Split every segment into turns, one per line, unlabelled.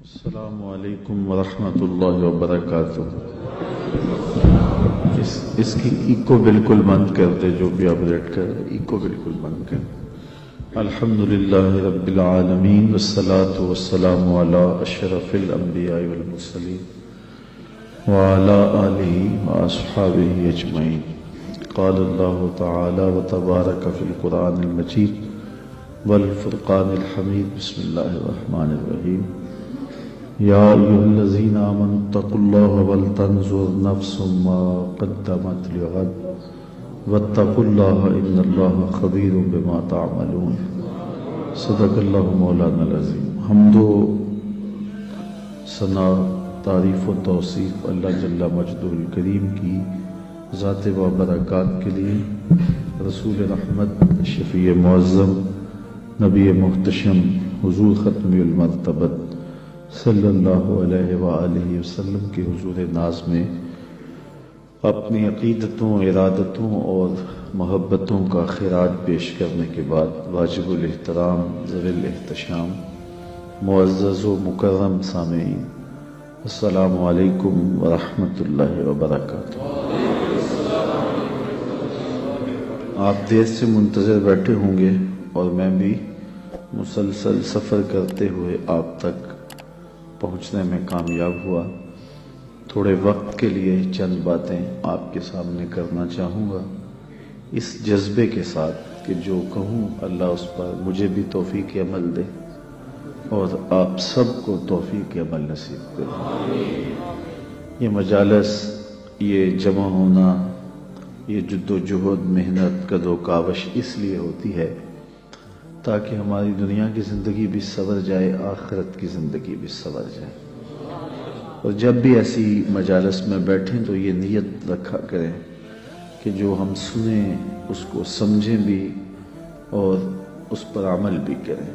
السلام علیکم ورحمۃ اللہ وبرکاتہ۔ اس کی ایکو بالکل بند کر دے، جو بھی آپریٹ کر رہے ایکو بالکل بند کر۔ الحمدللہ رب العالمین والصلاة والسلام علی اشرف الانبیاء والمرسلین وعلی آلہ واصحابہ اجمعین۔ قال اللہ تعالی وتبارک فی القرآن المجید والفرقان الحمید۔ بسم اللہ الرحمن الرحیم۔ یا ایھا الذین آمنوا اتقوا اللہ ولتنظر نفس ما قدمت لغد واتقوا اللہ ان اللہ خبیر بما تعملون۔ صدق اللہ مولانا العظیم۔ حمد و ثنا، تعریف و توصیف اللہ جل مجدہ الکریم کی ذات و برکات کے لیے، رسول رحمت شفیع معظم نبی محتشم حضور ختم المرتبت صلی اللہ علیہ وآلہ وسلم کے حضور ناز میں اپنی عقیدتوں، ارادتوں اور محبتوں کا خراج پیش کرنے کے بعد، واجب الاحترام ذوی الاحتشام معزز و مکرم سامعین، السلام علیکم ورحمۃ اللہ وبرکاتہ۔ آپ دیر سے منتظر بیٹھے ہوں گے اور میں بھی مسلسل سفر کرتے ہوئے آپ تک پہنچنے میں کامیاب ہوا۔ تھوڑے وقت کے لیے چند باتیں آپ کے سامنے کرنا چاہوں گا، اس جذبے کے ساتھ کہ جو کہوں اللہ اس پر مجھے بھی توفیق عمل دے اور آپ سب کو توفیق عمل نصیب کرے۔ یہ مجالس، یہ جمع ہونا، یہ جد و جہد، محنت، کد و کاوش اس لیے ہوتی ہے تاکہ ہماری دنیا کی زندگی بھی سنور جائے، آخرت کی زندگی بھی سنور جائے۔ اور جب بھی ایسی مجالس میں بیٹھیں تو یہ نیت رکھا کریں کہ جو ہم سنیں اس کو سمجھیں بھی اور اس پر عمل بھی کریں،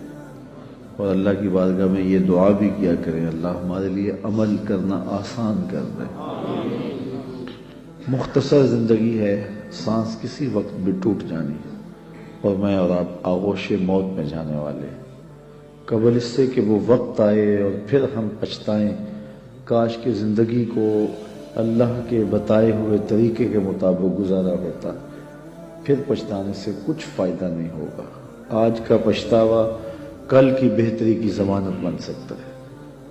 اور اللہ کی بارگاہ میں یہ دعا بھی کیا کریں، اللہ ہمارے لیے عمل کرنا آسان کر دے۔ مختصر زندگی ہے، سانس کسی وقت بھی ٹوٹ جانی ہے، اور میں اور آپ آغوش موت میں جانے والے ہیں۔ قبل اس سے کہ وہ وقت آئے اور پھر ہم پچھتائیں، کاش کہ زندگی کو اللہ کے بتائے ہوئے طریقے کے مطابق گزارا ہوتا، پھر پچھتانے سے کچھ فائدہ نہیں ہوگا۔ آج کا پچھتاوا کل کی بہتری کی ضمانت بن سکتا ہے،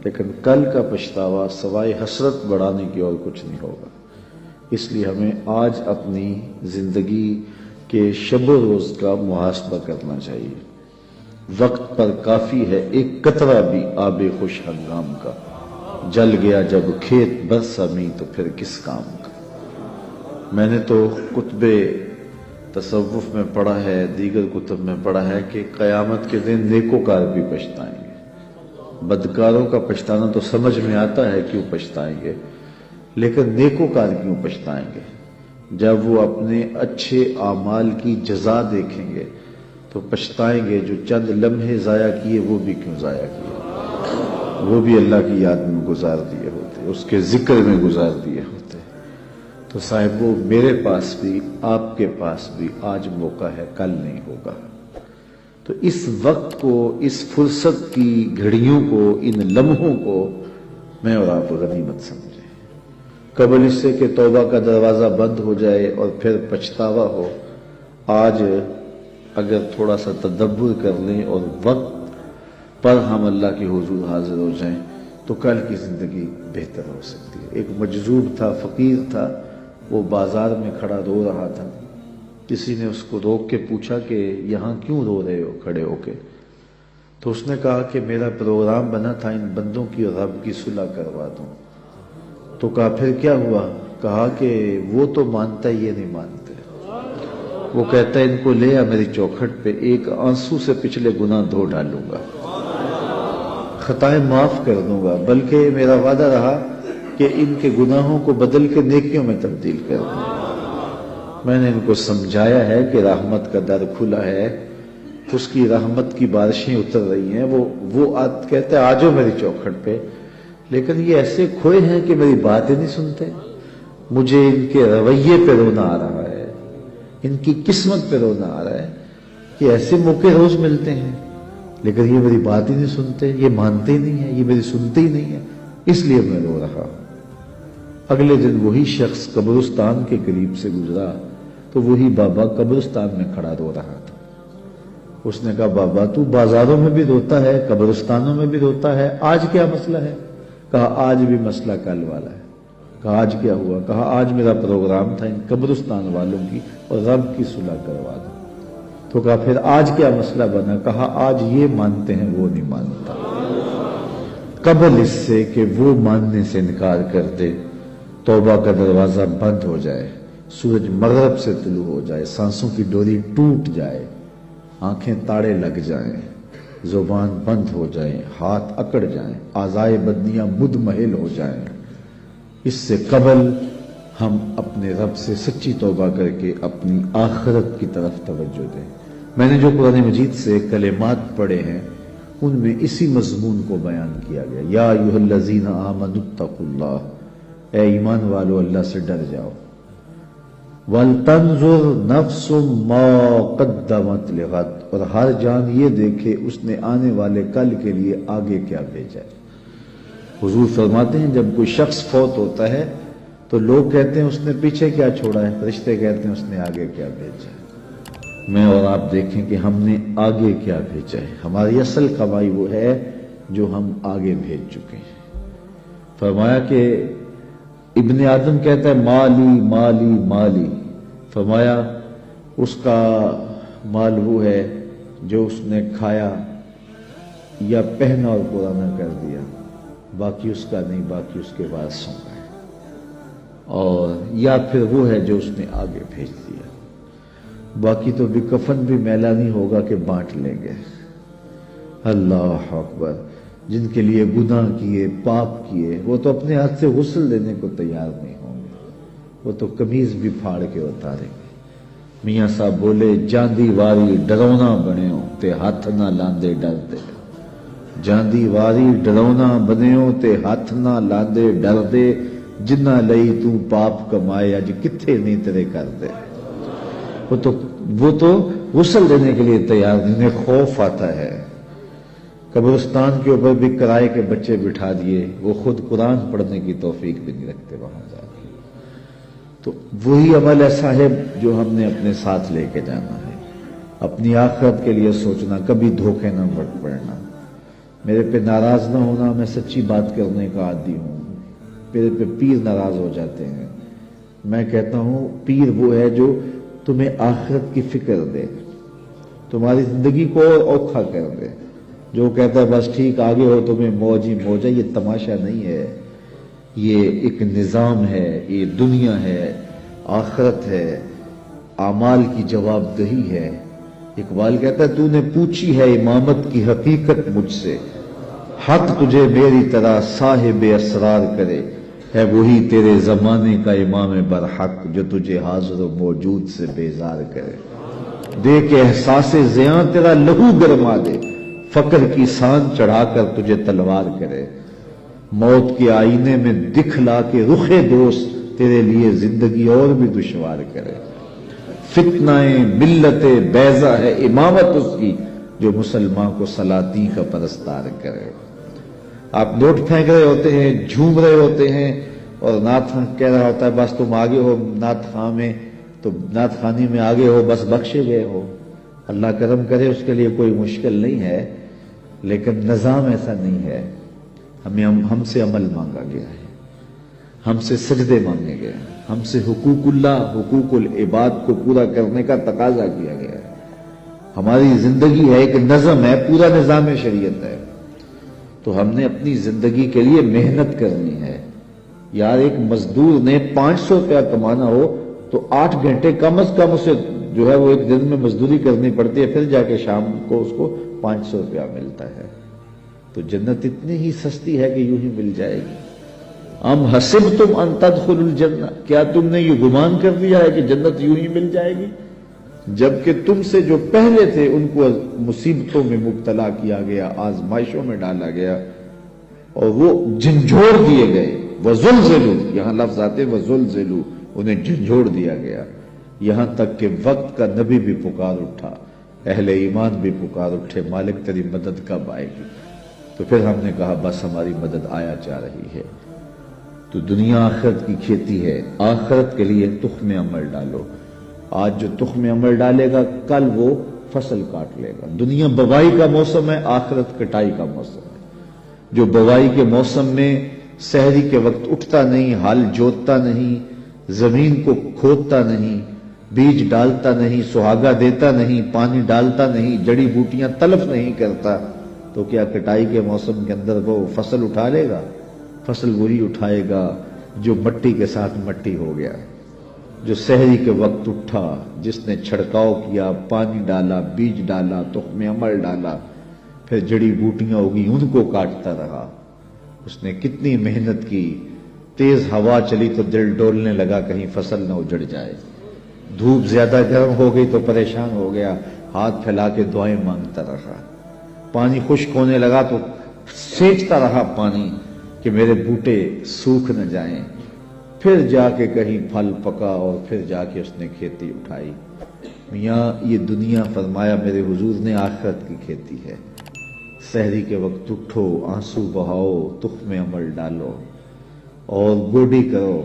لیکن کل کا پچھتاوا سوائے حسرت بڑھانے کی اور کچھ نہیں ہوگا۔ اس لیے ہمیں آج اپنی زندگی کہ شب و روز کا محاسبہ کرنا چاہیے۔ وقت پر کافی ہے ایک قطرہ بھی آب خوش ہنگام کا، جل گیا جب کھیت برسا می تو پھر کس کام کا۔ میں نے تو کتب تصوف میں پڑھا ہے، دیگر کتب میں پڑھا ہے کہ قیامت کے دن نیکوکار بھی پچھتائیں گے۔ بدکاروں کا پچھتانا تو سمجھ میں آتا ہے کیوں پچھتائیں گے، لیکن نیکوکار کیوں پچھتائیں گے؟ جب وہ اپنے اچھے اعمال کی جزا دیکھیں گے تو پچھتائیں گے، جو چند لمحے ضائع کیے وہ بھی کیوں ضائع کیے، وہ بھی اللہ کی یاد میں گزار دیے ہوتے، اس کے ذکر میں گزار دیے ہوتے۔ تو صاحبو، میرے پاس بھی آپ کے پاس بھی آج موقع ہے، کل نہیں ہوگا۔ تو اس وقت کو، اس فرصت کی گھڑیوں کو، ان لمحوں کو میں اور آپ غنیمت سمجھیں، قبل اس سے کہ توبہ کا دروازہ بند ہو جائے اور پھر پچھتاوا ہو۔ آج اگر تھوڑا سا تدبر کر لیں اور وقت پر ہم اللہ کے حضور حاضر ہو جائیں تو کل کی زندگی بہتر ہو سکتی ہے۔ ایک مجذوب تھا، فقیر تھا، وہ بازار میں کھڑا رو رہا تھا۔ کسی نے اس کو روک کے پوچھا کہ یہاں کیوں رو رہے ہو کھڑے ہو کے؟ تو اس نے کہا کہ میرا پروگرام بنا تھا ان بندوں کی رب کی صلح کروا دوں۔ تو کہا پھر کیا ہوا؟ کہا کہ وہ تو مانتا یہ نہیں مانتے، وہ کہتا ہے ان کو لے آ میری چوکھٹ پہ، ایک آنسو سے پچھلے گناہ دھو ڈالوں گا، خطائیں معاف کر دوں گا، بلکہ میرا وعدہ رہا کہ ان کے گناہوں کو بدل کے نیکیوں میں تبدیل کر دوں گا۔ میں نے ان کو سمجھایا ہے کہ رحمت کا در کھلا ہے، اس کی رحمت کی بارشیں اتر رہی ہیں، وہ کہتے ہیں آ جاؤ میری چوکھٹ پہ، لیکن یہ ایسے کھوئے ہیں کہ میری بات ہی نہیں سنتے۔ مجھے ان کے رویے پہ رونا آ رہا ہے، ان کی قسمت پہ رونا آ رہا ہے کہ ایسے موقع روز ملتے ہیں لیکن یہ میری بات ہی نہیں سنتے، یہ مانتے ہی نہیں ہیں، یہ میری سنتے ہی نہیں ہے، اس لیے میں رو رہا ہوں۔ اگلے دن وہی شخص قبرستان کے قریب سے گزرا تو وہی بابا قبرستان میں کھڑا رو رہا تھا۔ اس نے کہا بابا تو بازاروں میں بھی روتا ہے، قبرستانوں میں بھی روتا ہے، آج کیا مسئلہ ہے؟ کہا آج بھی مسئلہ کل والا ہے۔ کہا آج کیا ہوا؟ کہا آج میرا پروگرام تھا ان قبرستان والوں کی اور رب کی صلح کروا دو۔ تو کہا پھر آج کیا مسئلہ بنا؟ کہا آج یہ مانتے ہیں وہ نہیں مانتا، قبل اس سے کہ وہ ماننے سے انکار کر دے توبہ کا دروازہ بند ہو جائے، سورج مغرب سے طلوع ہو جائے، سانسوں کی ڈوری ٹوٹ جائے، آنکھیں تاڑے لگ جائیں، زبان بند ہو جائیں، ہاتھ اکڑ جائیں، اعضائے بدنیاں مدمحل ہو جائیں، اس سے قبل ہم اپنے رب سے سچی توبہ کر کے اپنی آخرت کی طرف توجہ دیں۔ میں نے جو قرآن مجید سے کلمات پڑھے ہیں ان میں اسی مضمون کو بیان کیا گیا، یا ایھا الذین آمنوا اتقوا اللہ، اے ایمان والو اللہ سے ڈر جاؤ، وَلْتَنْظُرْ نَفْسٌ مَا قَدَّمَتْ لِغَدٍ، اور ہر جان یہ دیکھے اس نے آنے والے کل کے لیے آگے کیا بھیجا ہے۔ حضور فرماتے ہیں جب کوئی شخص فوت ہوتا ہے تو لوگ کہتے ہیں اس نے پیچھے کیا چھوڑا ہے، فرشتے کہتے ہیں اس نے آگے کیا بھیجا ہے۔ میں اور آپ دیکھیں کہ ہم نے آگے کیا بھیجا ہے۔ ہماری اصل کمائی وہ ہے جو ہم آگے بھیج چکے ہیں۔ فرمایا کہ ابن آدم کہتا ہے مالی مالی مالی، فرمایا اس کا مال وہ ہے جو اس نے کھایا یا پہنا اور پرانا کر دیا، باقی اس کا نہیں، باقی اس کے وارثوں کا ہے، اور یا پھر وہ ہے جو اس نے آگے بھیج دیا، باقی تو بھی کفن بھی میلا نہیں ہوگا کہ بانٹ لیں گے۔ اللہ اکبر، جن کے لیے گناہ کیے، پاپ کیے، وہ تو اپنے ہاتھ سے غسل دینے کو تیار نہیں ہوں گے، وہ تو قمیض بھی پھاڑ کے اتاریں گے۔ میاں صاحب بولے جاندی واری ڈرونا بنیو تے ہاتھ نہ لاندے ڈردے، جاندی واری ڈرونا بنیو تے ہاتھ نہ لاندے ڈردے، جنہ لئی تو پاپ کمائے اج کتھے نہیں تیرے کر دے۔ وہ تو غسل دینے کے لیے تیار نہیں، انہیں خوف آتا ہے۔ قبرستان کے اوپر بھی کرائے کے بچے بٹھا دیے، وہ خود قرآن پڑھنے کی توفیق بھی نہیں رکھتے وہاں جا کے۔ تو وہی عمل ہے صاحب جو ہم نے اپنے ساتھ لے کے جانا ہے، اپنی آخرت کے لیے سوچنا، کبھی دھوکے نہ پڑنا۔ میرے پہ ناراض نہ ہونا، میں سچی بات کرنے کا عادی ہوں، میرے پہ پیر ناراض ہو جاتے ہیں۔ میں کہتا ہوں پیر وہ ہے جو تمہیں آخرت کی فکر دے، تمہاری زندگی کو اوکھا کر دے۔ جو کہتا ہے بس ٹھیک آگے ہو تمہیں موج ہی موج ہے، یہ تماشا نہیں ہے، یہ ایک نظام ہے، یہ دنیا ہے، آخرت ہے، اعمال کی جواب دہی ہے۔ اقبال کہتا ہے تو نے پوچھی ہے امامت کی حقیقت مجھ سے، حق تجھے میری طرح صاحب اسرار کرے، ہے وہی تیرے زمانے کا امام برحق جو تجھے حاضر و موجود سے بیزار کرے، دے کے احساس زیاں تیرا لہو گرما دے، فقر کی سان چڑھا کر تجھے تلوار کرے، موت کے آئینے میں دکھلا کے رخ دوست تیرے لیے زندگی اور بھی دشوار کرے، فتنہ ملت بیضا ہے امامت اس کی جو مسلمان کو سلاطین کا پرستار کرے۔ آپ نوٹ پھینک رہے ہوتے ہیں، جھوم رہے ہوتے ہیں، اور نعت خواں کہہ رہا ہوتا ہے بس تم آگے ہو نعت خواں میں، تو نعت خوانی میں آگے ہو، بس بخشے گئے ہو۔ اللہ کرم کرے، اس کے لیے کوئی مشکل نہیں ہے، لیکن نظام ایسا نہیں ہے۔ ہم سے عمل مانگا گیا ہے، ہم سے سجدے مانگے گئے ہیں، ہم سے حقوق اللہ، حقوق العباد کو پورا کرنے کا تقاضا کیا گیا ہے۔ ہماری زندگی ہے، ایک نظم ہے، پورا نظام شریعت ہے، تو ہم نے اپنی زندگی کے لیے محنت کرنی ہے۔ یار ایک مزدور نے 500 روپیہ کمانا ہو تو 8 گھنٹے کم از کم اسے جو ہے وہ ایک دن میں مزدوری کرنی پڑتی ہے، پھر جا کے شام کو اس کو 500 روپیہ ملتا ہے۔ تو جنت اتنی ہی سستی ہے کہ یوں ہی مل جائے گی۔ ام حسبتم ان تدخلوا الجنہ، کیا تم نے یہ گمان کر لیا ہے کہ جنت یوں ہی مل جائے گی؟ جبکہ تم سے جو پہلے تھے ان کو مصیبتوں میں مبتلا کیا گیا، آزمائشوں میں ڈالا گیا، اور وہ جھنجھوڑ دیے گئے۔ وزلزلوا، یہاں لفظ آتے وزلزلوا، انہیں جھنجھوڑ دیا گیا، یہاں تک کہ وقت کا نبی بھی پکار اٹھا اہل ایمان بھی پکار اٹھے مالک تیری مدد کب آئے گی؟ تو پھر ہم نے کہا بس ہماری مدد آیا جا رہی ہے۔ تو دنیا آخرت کی کھیتی ہے، آخرت کے لیے تخم عمل ڈالو۔ آج جو تخم عمل ڈالے گا کل وہ فصل کاٹ لے گا۔ دنیا بوائی کا موسم ہے، آخرت کٹائی کا موسم ہے۔ جو بوائی کے موسم میں سحری کے وقت اٹھتا نہیں، ہل جوتتا نہیں، زمین کو کھودتا نہیں، بیج ڈالتا نہیں، سہاگا دیتا نہیں، پانی ڈالتا نہیں، جڑی بوٹیاں تلف نہیں کرتا، تو کیا کٹائی کے موسم کے اندر وہ فصل اٹھا لے گا؟ فصل وہی اٹھائے گا جو مٹی کے ساتھ مٹی ہو گیا، جو سحری کے وقت اٹھا، جس نے چھڑکاؤ کیا، پانی ڈالا، بیج ڈالا، تخم عمل ڈالا، پھر جڑی بوٹیاں ہوگی ان کو کاٹتا رہا۔ اس نے کتنی محنت کی، تیز ہوا چلی تو دل ڈولنے لگا کہیں فصل نہ اجڑ جائے، دھوپ زیادہ گرم ہو گئی تو پریشان ہو گیا، ہاتھ پھیلا کے دعائیں مانگتا رہا، پانی خشک ہونے لگا تو سینچتا رہا پانی کہ میرے بوٹے سوکھ نہ جائیں، پھر جا کے کہیں پھل پکا اور پھر جا کے اس نے کھیتی اٹھائی۔ میاں یہ دنیا فرمایا میرے حضور نے آخرت کی کھیتی ہے۔ سحری کے وقت اٹھو، آنسو بہاؤ، تخم عمل ڈالو اور گوڈی کرو،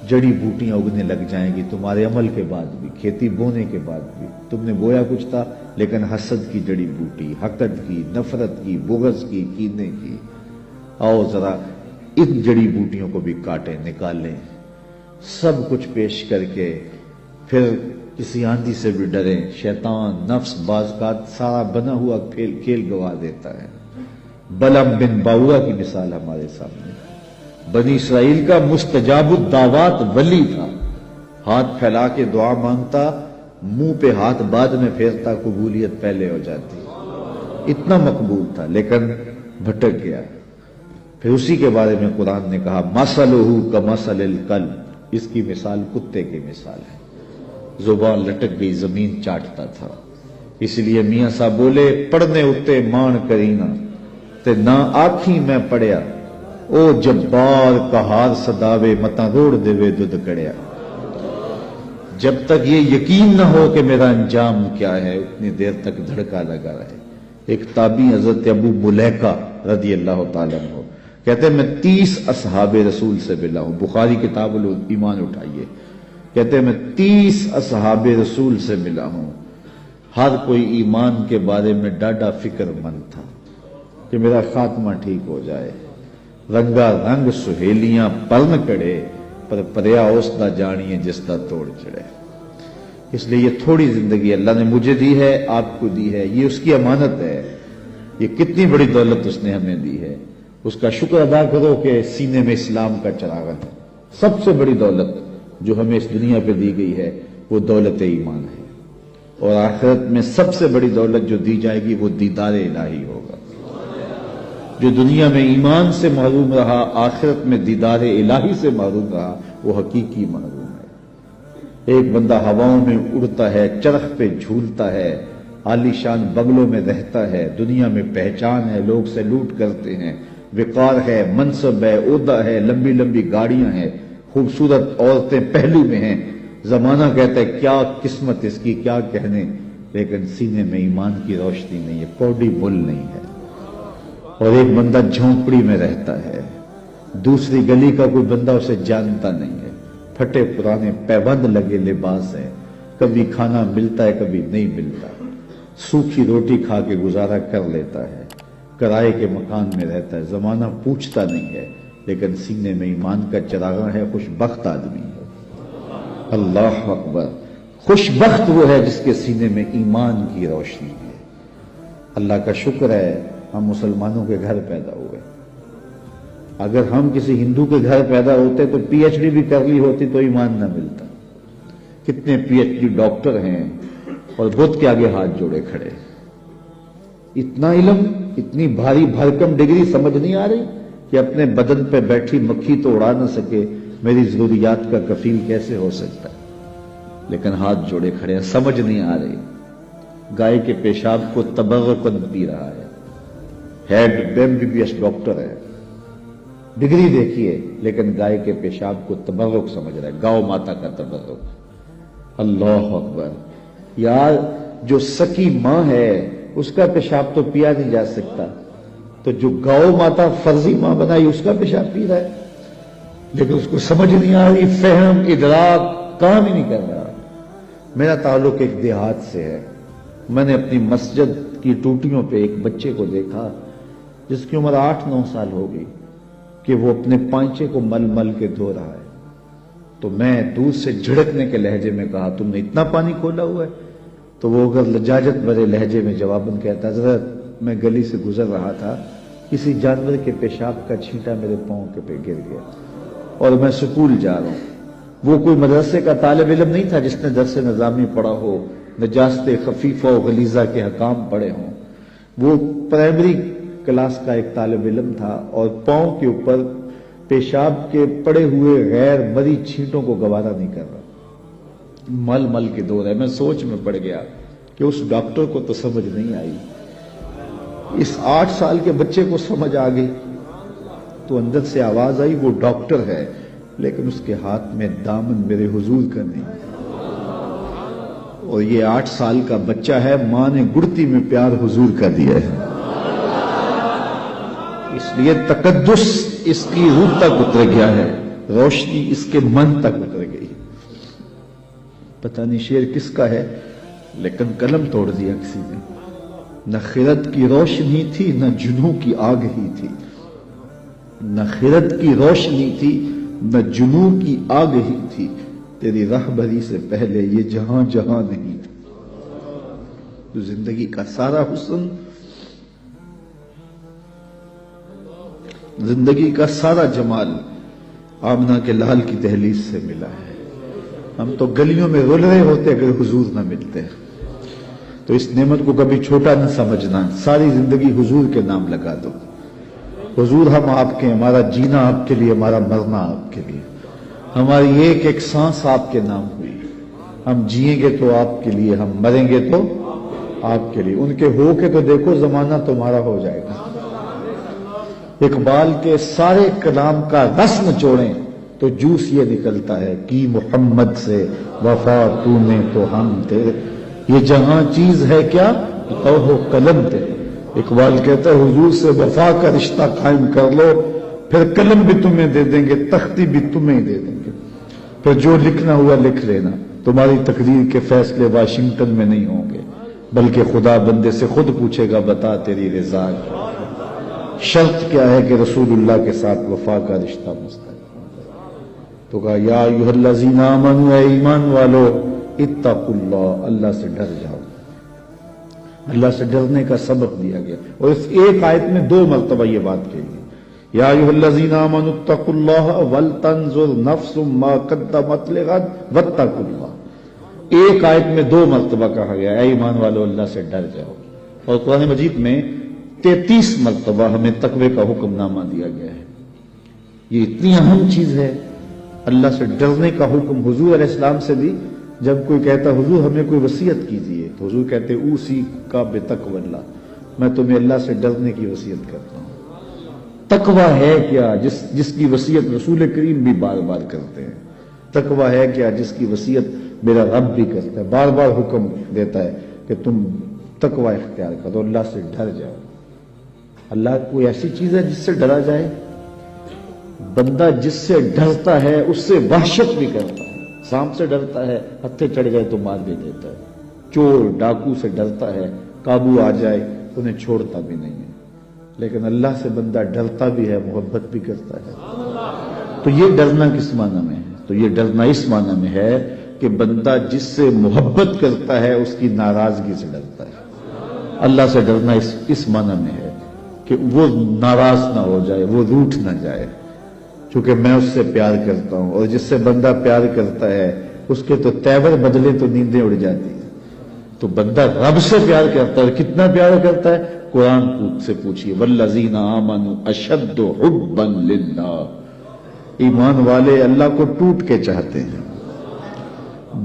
جڑی بوٹیاں اگنے لگ جائیں گی تمہارے عمل کے بعد بھی، کھیتی بونے کے بعد بھی۔ تم نے بویا کچھ تھا لیکن حسد کی جڑی بوٹی، حقد کی، نفرت کی، بغض کی، کینے کی، آؤ ذرا ان جڑی بوٹیوں کو بھی کاٹیں، نکالیں، سب کچھ پیش کر کے پھر کسی آندھی سے بھی ڈریں۔ شیطان نفس بعض کا سارا بنا ہوا کھیل گوا دیتا ہے۔ بلعم بن باورا کی مثال ہمارے سامنے، بنی اسرائیل کا مستجاب الدعوات ولی تھا، ہاتھ پھیلا کے دعا مانگتا، منہ پہ ہاتھ بعد میں پھیرتا، قبولیت پہلے ہو جاتی، اتنا مقبول تھا، لیکن بھٹک گیا۔ پھر اسی کے بارے میں قرآن نے کہا مثلہ کمثل الکلب، اس کی مثال کتے کی مثال ہے، زبان لٹک گئی، زمین چاٹتا تھا۔ اس لیے میاں صاحب بولے پڑھنے اتے مان کرینا تے نہ آکھی میں پڑھیا، او جبار کہار صداوے متا روڑ دے دودھ کڑیا۔ جب تک یہ یقین نہ ہو کہ میرا انجام کیا ہے اتنی دیر تک دھڑکا لگا رہے۔ ایک تابعی حضرت ابو ملیکہ رضی اللہ تعالیٰ عنہ کہتے ہیں میں 30 اصحاب رسول سے ملا ہوں، بخاری کتاب الایمان اٹھائیے، کہتے ہیں میں 30 اصحاب رسول سے ملا ہوں، ہر کوئی ایمان کے بارے میں ڈاڈا فکر مند تھا کہ میرا خاتمہ ٹھیک ہو جائے۔ رنگا رنگ سہیلیاں پرن کڑے، پر پریا اس دا جانیے جس دا توڑ چڑھے۔ اس لیے یہ تھوڑی زندگی اللہ نے مجھے دی ہے، آپ کو دی ہے، یہ اس کی امانت ہے، یہ کتنی بڑی دولت اس نے ہمیں دی ہے، اس کا شکر ادا کرو کہ سینے میں اسلام کا چراغ ہے۔ سب سے بڑی دولت جو ہمیں اس دنیا پہ دی گئی ہے وہ دولت ایمان ہے، اور آخرت میں سب سے بڑی دولت جو دی جائے گی وہ دیدار الہی ہوگا۔ جو دنیا میں ایمان سے محروم رہا، آخرت میں دیدار الہی سے محروم رہا، وہ حقیقی محروم ہے۔ ایک بندہ ہواؤں میں اڑتا ہے، چرخ پہ جھولتا ہے، عالی شان بنگلوں میں رہتا ہے، دنیا میں پہچان ہے، لوگ سے لوٹ کرتے ہیں، وقار ہے، منصب ہے، عہدہ ہے، لمبی لمبی گاڑیاں ہیں، خوبصورت عورتیں پہلو میں ہیں، زمانہ کہتا ہے کیا قسمت اس کی، کیا کہنے، لیکن سینے میں ایمان کی روشنی نہیں ہے، کوڈی مل نہیں ہے۔ اور ایک بندہ جھونپڑی میں رہتا ہے، دوسری گلی کا کوئی بندہ اسے جانتا نہیں ہے، پھٹے پرانے پیبند لگے لباس ہیں، کبھی کھانا ملتا ہے کبھی نہیں ملتا، سوکھی روٹی کھا کے گزارا کر لیتا ہے، کرائے کے مکان میں رہتا ہے، زمانہ پوچھتا نہیں ہے، لیکن سینے میں ایمان کا چراغاں ہے، خوش بخت آدمی ہے۔ اللہ اکبر، خوش بخت وہ ہے جس کے سینے میں ایمان کی روشنی ہے۔ اللہ کا شکر ہے ہم مسلمانوں کے گھر پیدا ہوئے، اگر ہم کسی ہندو کے گھر پیدا ہوتے تو پی ایچ ڈی بھی کر لی ہوتی تو ایمان نہ ملتا۔ کتنے پی ایچ ڈی ڈاکٹر ہیں اور بدھ کے آگے ہاتھ جوڑے کھڑے، اتنا علم، اتنی بھاری بھرکم ڈگری سمجھ نہیں آ رہی کہ اپنے بدن پہ بیٹھی مکھی تو اڑا نہ سکے، میری ضروریات کا کفیل کیسے ہو سکتا ہے، لیکن ہاتھ جوڑے کھڑے ہیں، سمجھ نہیں آ رہی۔ گائے کے پیشاب کو تبرکن پی رہا ہے، ہیڈ MBBS ڈاکٹر ہے، ڈگری دیکھیے، لیکن گائے کے پیشاب کو تبرک سمجھ رہا ہے، گاؤ ماتا کا تبرک۔ اللہ اکبر، یار جو سکی ماں ہے اس کا پیشاب تو پیا نہیں جا سکتا، تو جو گاؤ ماتا فرضی ماں بنائی اس کا پیشاب پی رہا ہے، لیکن اس کو سمجھ نہیں آ رہی، فہم ادراک کام ہی نہیں کر رہا۔ میرا تعلق ایک دیہات سے ہے، میں نے اپنی مسجد کی ٹوٹیوں پہ ایک بچے کو دیکھا جس کی عمر 8-9 سال ہو گئی کہ وہ اپنے پانچے کو مل مل کے دھو رہا ہے، تو میں دور سے جھڑکنے کے لہجے میں کہا تم نے اتنا پانی کھولا ہوا ہے؟ تو وہ اگر لجاجت بھرے لہجے میں جواباً کہتا حضرت میں گلی سے گزر رہا تھا، کسی جانور کے پیشاب کا چھینٹا میرے پاؤں کے پہ گر گیا اور میں سکول جا رہا ہوں۔ وہ کوئی مدرسے کا طالب علم نہیں تھا جس نے درس نظامی پڑھا ہو، نجاست خفیفہ و غلیظہ کے حکام پڑھے ہوں، وہ پرائمری کلاس کا ایک طالب علم تھا اور پاؤں کے اوپر پیشاب کے پڑے ہوئے غیر مری چھینٹوں کو گوارا نہیں کر رہا، مل مل کے دو رہا ہے۔ میں سوچ میں پڑ گیا کہ اس ڈاکٹر کو تو سمجھ نہیں آئی، اس 8 سال کے بچے کو سمجھ آ گئی، تو اندر سے آواز آئی وہ ڈاکٹر ہے لیکن اس کے ہاتھ میں دامن میرے حضور کا نہیں، اور یہ 8 سال کا بچہ ہے، ماں نے گڑتی میں پیار حضور کا دیا ہے، اس لیے تقدس اس کی روح تک اتر گیا ہے، روشنی اس کے من تک اتر گئی۔ پتہ نہیں شعر کس کا ہے لیکن قلم توڑ دیا کسی نے۔ نہ خرد کی روشنی تھی نہ جنوں کی آگ ہی تھی، نہ خرد کی روشنی تھی نہ جنوں کی آگ ہی تھی، تیری رہبری سے پہلے یہ جہاں جہاں نہیں تھا۔ تو زندگی کا سارا حسن، زندگی کا سارا جمال آمنہ کے لال کی دہلیز سے ملا ہے۔ ہم تو گلیوں میں رول رہے ہوتے اگر حضور نہ ملتے، تو اس نعمت کو کبھی چھوٹا نہ سمجھنا، ساری زندگی حضور کے نام لگا دو۔ حضور ہم آپ کے، ہمارا جینا آپ کے لیے، ہمارا مرنا آپ کے لیے، ہماری ایک ایک سانس آپ کے نام ہوئی، ہم جئیں گے تو آپ کے لیے، ہم مریں گے تو آپ کے لیے، ان کے ہو کے تو دیکھو زمانہ تمہارا ہو جائے گا۔ اقبال کے سارے کلام کا رس نچوڑیں تو جوس یہ نکلتا ہے، کی محمد سے وفا تو نے تو ہم تیرے، یہ جہاں چیز ہے کیا لوح و قلم تیرے۔ اقبال کہتا ہے حضور سے وفا کا رشتہ قائم کر لو، پھر قلم بھی تمہیں دے دیں گے، تختی بھی تمہیں دے دیں گے، پھر جو لکھنا ہوا لکھ لینا۔ تمہاری تقریر کے فیصلے واشنگٹن میں نہیں ہوں گے بلکہ خدا بندے سے خود پوچھے گا بتا تیری رضا کیا ہے؟ شرط کیا ہے کہ رسول اللہ کے ساتھ وفا کا رشتہ مستقیم۔ تو کہا یا ایھا الذین آمنوا، اے ایمان والو، اتقوا اللہ، اللہ سے ڈر جاؤ۔ اللہ سے ڈرنے کا سبق دیا گیا، اور اس ایک آیت میں 2 مرتبہ یہ بات کہی گئی، یا ایھا الذین آمنوا اتقوا اللہ ولتنظر نفس ما قدمت لغد واتقوا اللہ۔ ایک آیت میں 2 مرتبہ کہا گیا اے ایمان والو اللہ سے ڈر جاؤ، اور قرآن مجید میں 33 مرتبہ ہمیں تقوی کا حکم نامہ دیا گیا ہے۔ یہ اتنی اہم چیز ہے، اللہ سے ڈرنے کا حکم حضور علیہ السلام سے بھی۔ جب کوئی کہتا حضور ہمیں کوئی وصیت کیجیے تو حضور کہتے اوصی کا بتقوی اللہ، میں تمہیں اللہ سے ڈرنے کی وصیت کرتا ہوں۔ تقوی ہے کیا جس کی وصیت رسول کریم بھی بار بار کرتے ہیں؟ تقوی ہے کیا جس کی وصیت میرا رب بھی کرتا ہے، بار بار حکم دیتا ہے کہ تم تقوی اختیار کرو، اللہ سے ڈر جاؤ۔ اللہ کوئی ایسی چیز ہے جس سے ڈرا جائے؟ بندہ جس سے ڈرتا ہے اس سے وحشت بھی کرتا ہے۔ سانپ سے ڈرتا ہے، ہتھے چڑھ جائے تو مار بھی دیتا ہے۔ چور ڈاکو سے ڈرتا ہے، قابو آ جائے انہیں چھوڑتا بھی نہیں ہے۔ لیکن اللہ سے بندہ ڈرتا بھی ہے، محبت بھی کرتا ہے۔ تو یہ ڈرنا کس معنی میں ہے؟ تو یہ ڈرنا اس معنی میں ہے کہ بندہ جس سے محبت کرتا ہے اس کی ناراضگی سے ڈرتا ہے۔ اللہ سے ڈرنا اس معنی میں ہے کہ وہ ناراض نہ ہو جائے، وہ روٹھ نہ جائے، چونکہ میں اس سے پیار کرتا ہوں، اور جس سے بندہ پیار کرتا ہے اس کے تو تیور بدلے تو نیندیں اڑ جاتی ہیں۔ تو بندہ رب سے پیار کرتا ہے، کتنا پیار کرتا ہے؟ قرآن سے پوچھیے، والذین آمنوا اشد حبا للہ، ایمان والے اللہ کو ٹوٹ کے چاہتے ہیں۔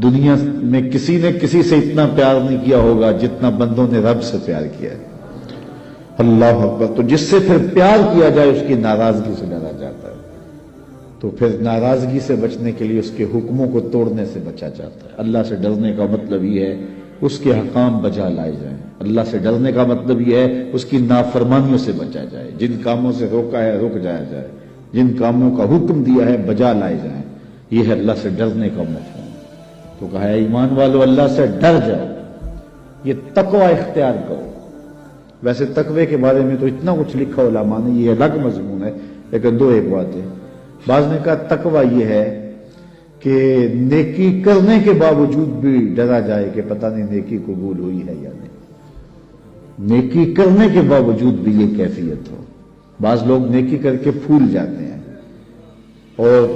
دنیا میں کسی نے کسی سے اتنا پیار نہیں کیا ہوگا جتنا بندوں نے رب سے پیار کیا ہے۔ اللہ اکبر۔ تو جس سے پھر پیار کیا جائے اس کی ناراضگی سے ڈرا جاتا ہے، تو پھر ناراضگی سے بچنے کے لیے اس کے حکموں کو توڑنے سے بچا جاتا ہے۔ اللہ سے ڈرنے کا مطلب یہ ہے اس کے حکام بجا لائے جائیں۔ اللہ سے ڈرنے کا مطلب یہ ہے اس کی نافرمانیوں سے بچا جائے، جن کاموں سے روکا ہے رک جایا جائے، جن کاموں کا حکم دیا ہے بجا لائے جائیں۔ یہ ہے اللہ سے ڈرنے کا مفہوم۔ تو کہا ہے ایمان والو اللہ سے ڈر جاؤ، یہ تقوی اختیار کرو۔ ویسے تقوی کے بارے میں تو اتنا کچھ لکھا علماء نے، یہ الگ مضمون ہے، لیکن دو ایک بات ہے۔ بعض نے کہا تقوی یہ ہے کہ نیکی کرنے کے باوجود بھی ڈرا جائے کہ پتہ نہیں نیکی قبول ہوئی ہے یا نہیں، نیکی کرنے کے باوجود بھی یہ کیفیت ہو۔ بعض لوگ نیکی کر کے پھول جاتے ہیں، اور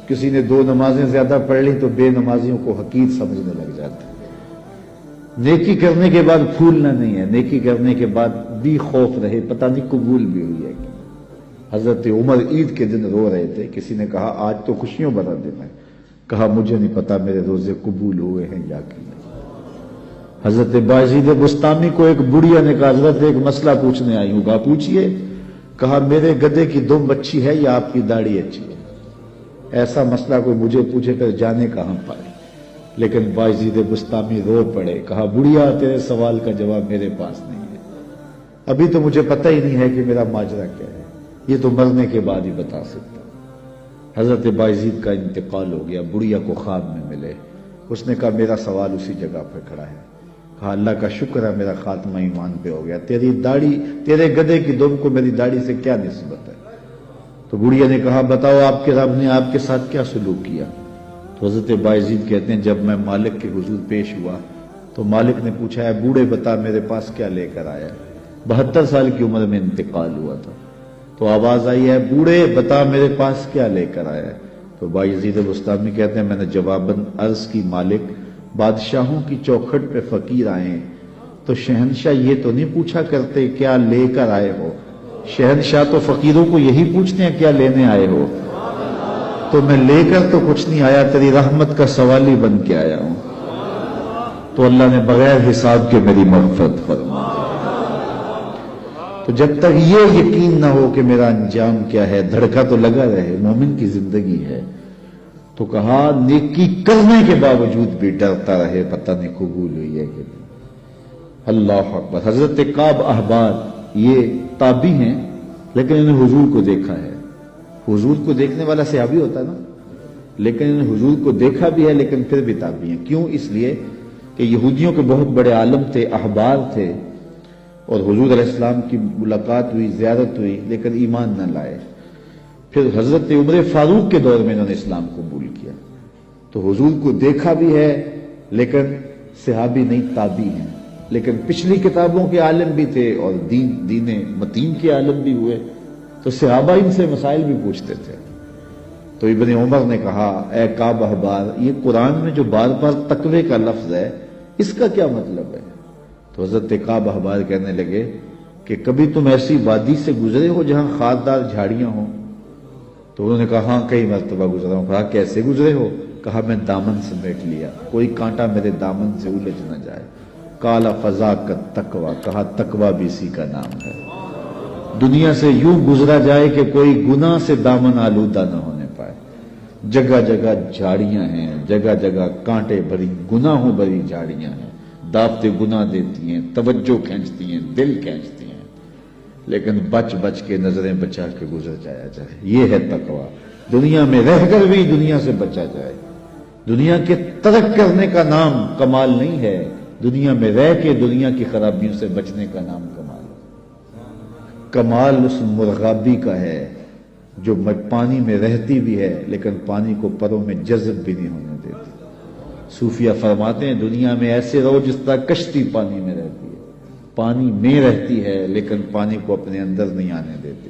کسی نے 2 نمازیں زیادہ پڑھ لی تو بے نمازیوں کو حقیر سمجھنے لگ جاتے ہیں۔ نیکی کرنے کے بعد پھولنا نہیں ہے، نیکی کرنے کے بعد بھی خوف رہے پتہ نہیں قبول بھی ہوئی ہے کہ۔ حضرت عمر عید کے دن رو رہے تھے، کسی نے کہا آج تو خوشیوں بھرا دن ہے، کہا مجھے نہیں پتا میرے روزے قبول ہوئے ہیں یا کہ نہیں۔ حضرت بایزید بستامی کو ایک بڑھیا نے کہا حضرت ایک مسئلہ پوچھنے آئی ہوں، کہا پوچھئے۔ کہا میرے گدھے کی دم اچھی ہے یا آپ کی داڑھی اچھی ہے؟ ایسا مسئلہ کوئی مجھے پوچھے کر جانے کہاں پائے۔ لیکن بایزید بستامی رو پڑے، کہا بڑھیا تیرے سوال کا جواب میرے پاس نہیں ہے، ابھی تو مجھے پتہ ہی نہیں ہے کہ میرا ماجرا کیا ہے، یہ تو مرنے کے بعد ہی بتا سکتا۔ حضرت بایزید کا انتقال ہو گیا، بڑھیا کو خواب میں ملے، اس نے کہا میرا سوال اسی جگہ پر کھڑا ہے۔ کہا اللہ کا شکر ہے میرا خاتمہ ایمان پہ ہو گیا، تیری داڑھی تیرے گدھے کی دم کو میری داڑھی سے کیا نسبت ہے؟ تو بڑھیا نے کہا بتاؤ آپ کے رب نے آپ کے ساتھ کیا سلوک کیا؟ تو حضرت بایزید کہتے ہیں جب میں مالک کے حضور پیش ہوا تو مالک نے پوچھا ہے بوڑھے بتا میرے پاس کیا لے کر آیا؟ 72 سال کی عمر میں انتقال ہوا تھا۔ تو آواز آئی ہے بوڑھے بتا میرے پاس کیا لے کر آیا ہے؟ تو بایزید بستامی کہتے ہیں میں نے جواباً عرض کی مالک بادشاہوں کی چوکھٹ پہ فقیر آئے ہیں تو شہنشاہ یہ تو نہیں پوچھا کرتے کیا لے کر آئے ہو، شہنشاہ تو فقیروں کو یہی پوچھتے ہیں کیا لینے آئے ہو، تو میں لے کر تو کچھ نہیں آیا، تیری رحمت کا سوالی بن کے آیا ہوں۔ تو اللہ نے بغیر حساب کے میری مغفرت فرما۔ تو جب تک یہ یقین نہ ہو کہ میرا انجام کیا ہے، دھڑکا تو لگا رہے، مومن کی زندگی ہے۔ تو کہا نیکی کرنے کے باوجود بھی ڈرتا رہے پتہ نہیں قبول ہوئی ہے کہ نہیں۔ اللہ اکبر۔ حضرت کعب احبار یہ تابعی ہیں لیکن انہیں حضور کو دیکھا ہے۔ حضور کو دیکھنے والا صحابی ہوتا ہے نا، لیکن انہیں حضور کو دیکھا بھی ہے لیکن پھر بھی تابعی ہیں۔ کیوں؟ اس لیے کہ یہودیوں کے بہت بڑے عالم تھے، احبار تھے، اور حضور علیہ السلام کی ملاقات ہوئی، زیارت ہوئی، لیکن ایمان نہ لائے۔ پھر حضرت عمر فاروق کے دور میں انہوں نے اسلام قبول کیا، تو حضور کو دیکھا بھی ہے لیکن صحابی نہیں، تابعی ہیں۔ لیکن پچھلی کتابوں کے عالم بھی تھے اور دین متین کے عالم بھی ہوئے، تو صحابہ ان سے مسائل بھی پوچھتے تھے۔ تو ابن عمر نے کہا اے کعب احبار یہ قرآن میں جو بار بار تقوی کا لفظ ہے اس کا کیا مطلب ہے؟ تو حضرت کعب احبار کہنے لگے کہ کبھی تم ایسی وادی سے گزرے ہو جہاں خاردار جھاڑیاں ہوں؟ تو انہوں نے کہا ہاں کئی مرتبہ گزرا ہوں۔ کہا کیسے گزرے ہو؟ کہا میں دامن سمیٹ لیا، کوئی کانٹا میرے دامن سے الجھ نہ جائے۔ کالا فضا کا تقوی، کہا تقوی بھی اسی کا نام ہے۔ دنیا سے یوں گزرا جائے کہ کوئی گناہ سے دامن آلودہ نہ ہونے پائے۔ جگہ جگہ جھاڑیاں ہیں، جگہ جگہ کانٹے بھری گناہوں بھری جھاڑیاں ہیں، دعوتیں گناہ دیتی ہیں، توجہ کھینچتی ہیں، دل کھینچتی ہیں، لیکن بچ بچ کے نظریں بچا کے گزر جایا جائے۔ یہ ہے تقوی، دنیا میں رہ کر بھی دنیا سے بچا جائے۔ دنیا کے ترک کرنے کا نام کمال نہیں ہے، دنیا میں رہ کے دنیا کی خرابیوں سے بچنے کا نام کمال ہے۔ کمال اس مرغابی کا ہے جو پانی میں رہتی بھی ہے لیکن پانی کو پروں میں جذب بھی نہیں ہونے دیتی۔ صوفیہ فرماتے ہیں دنیا میں ایسے رہو جس طرح کشتی پانی میں رہتی ہے، پانی میں رہتی ہے لیکن پانی کو اپنے اندر نہیں آنے دیتی۔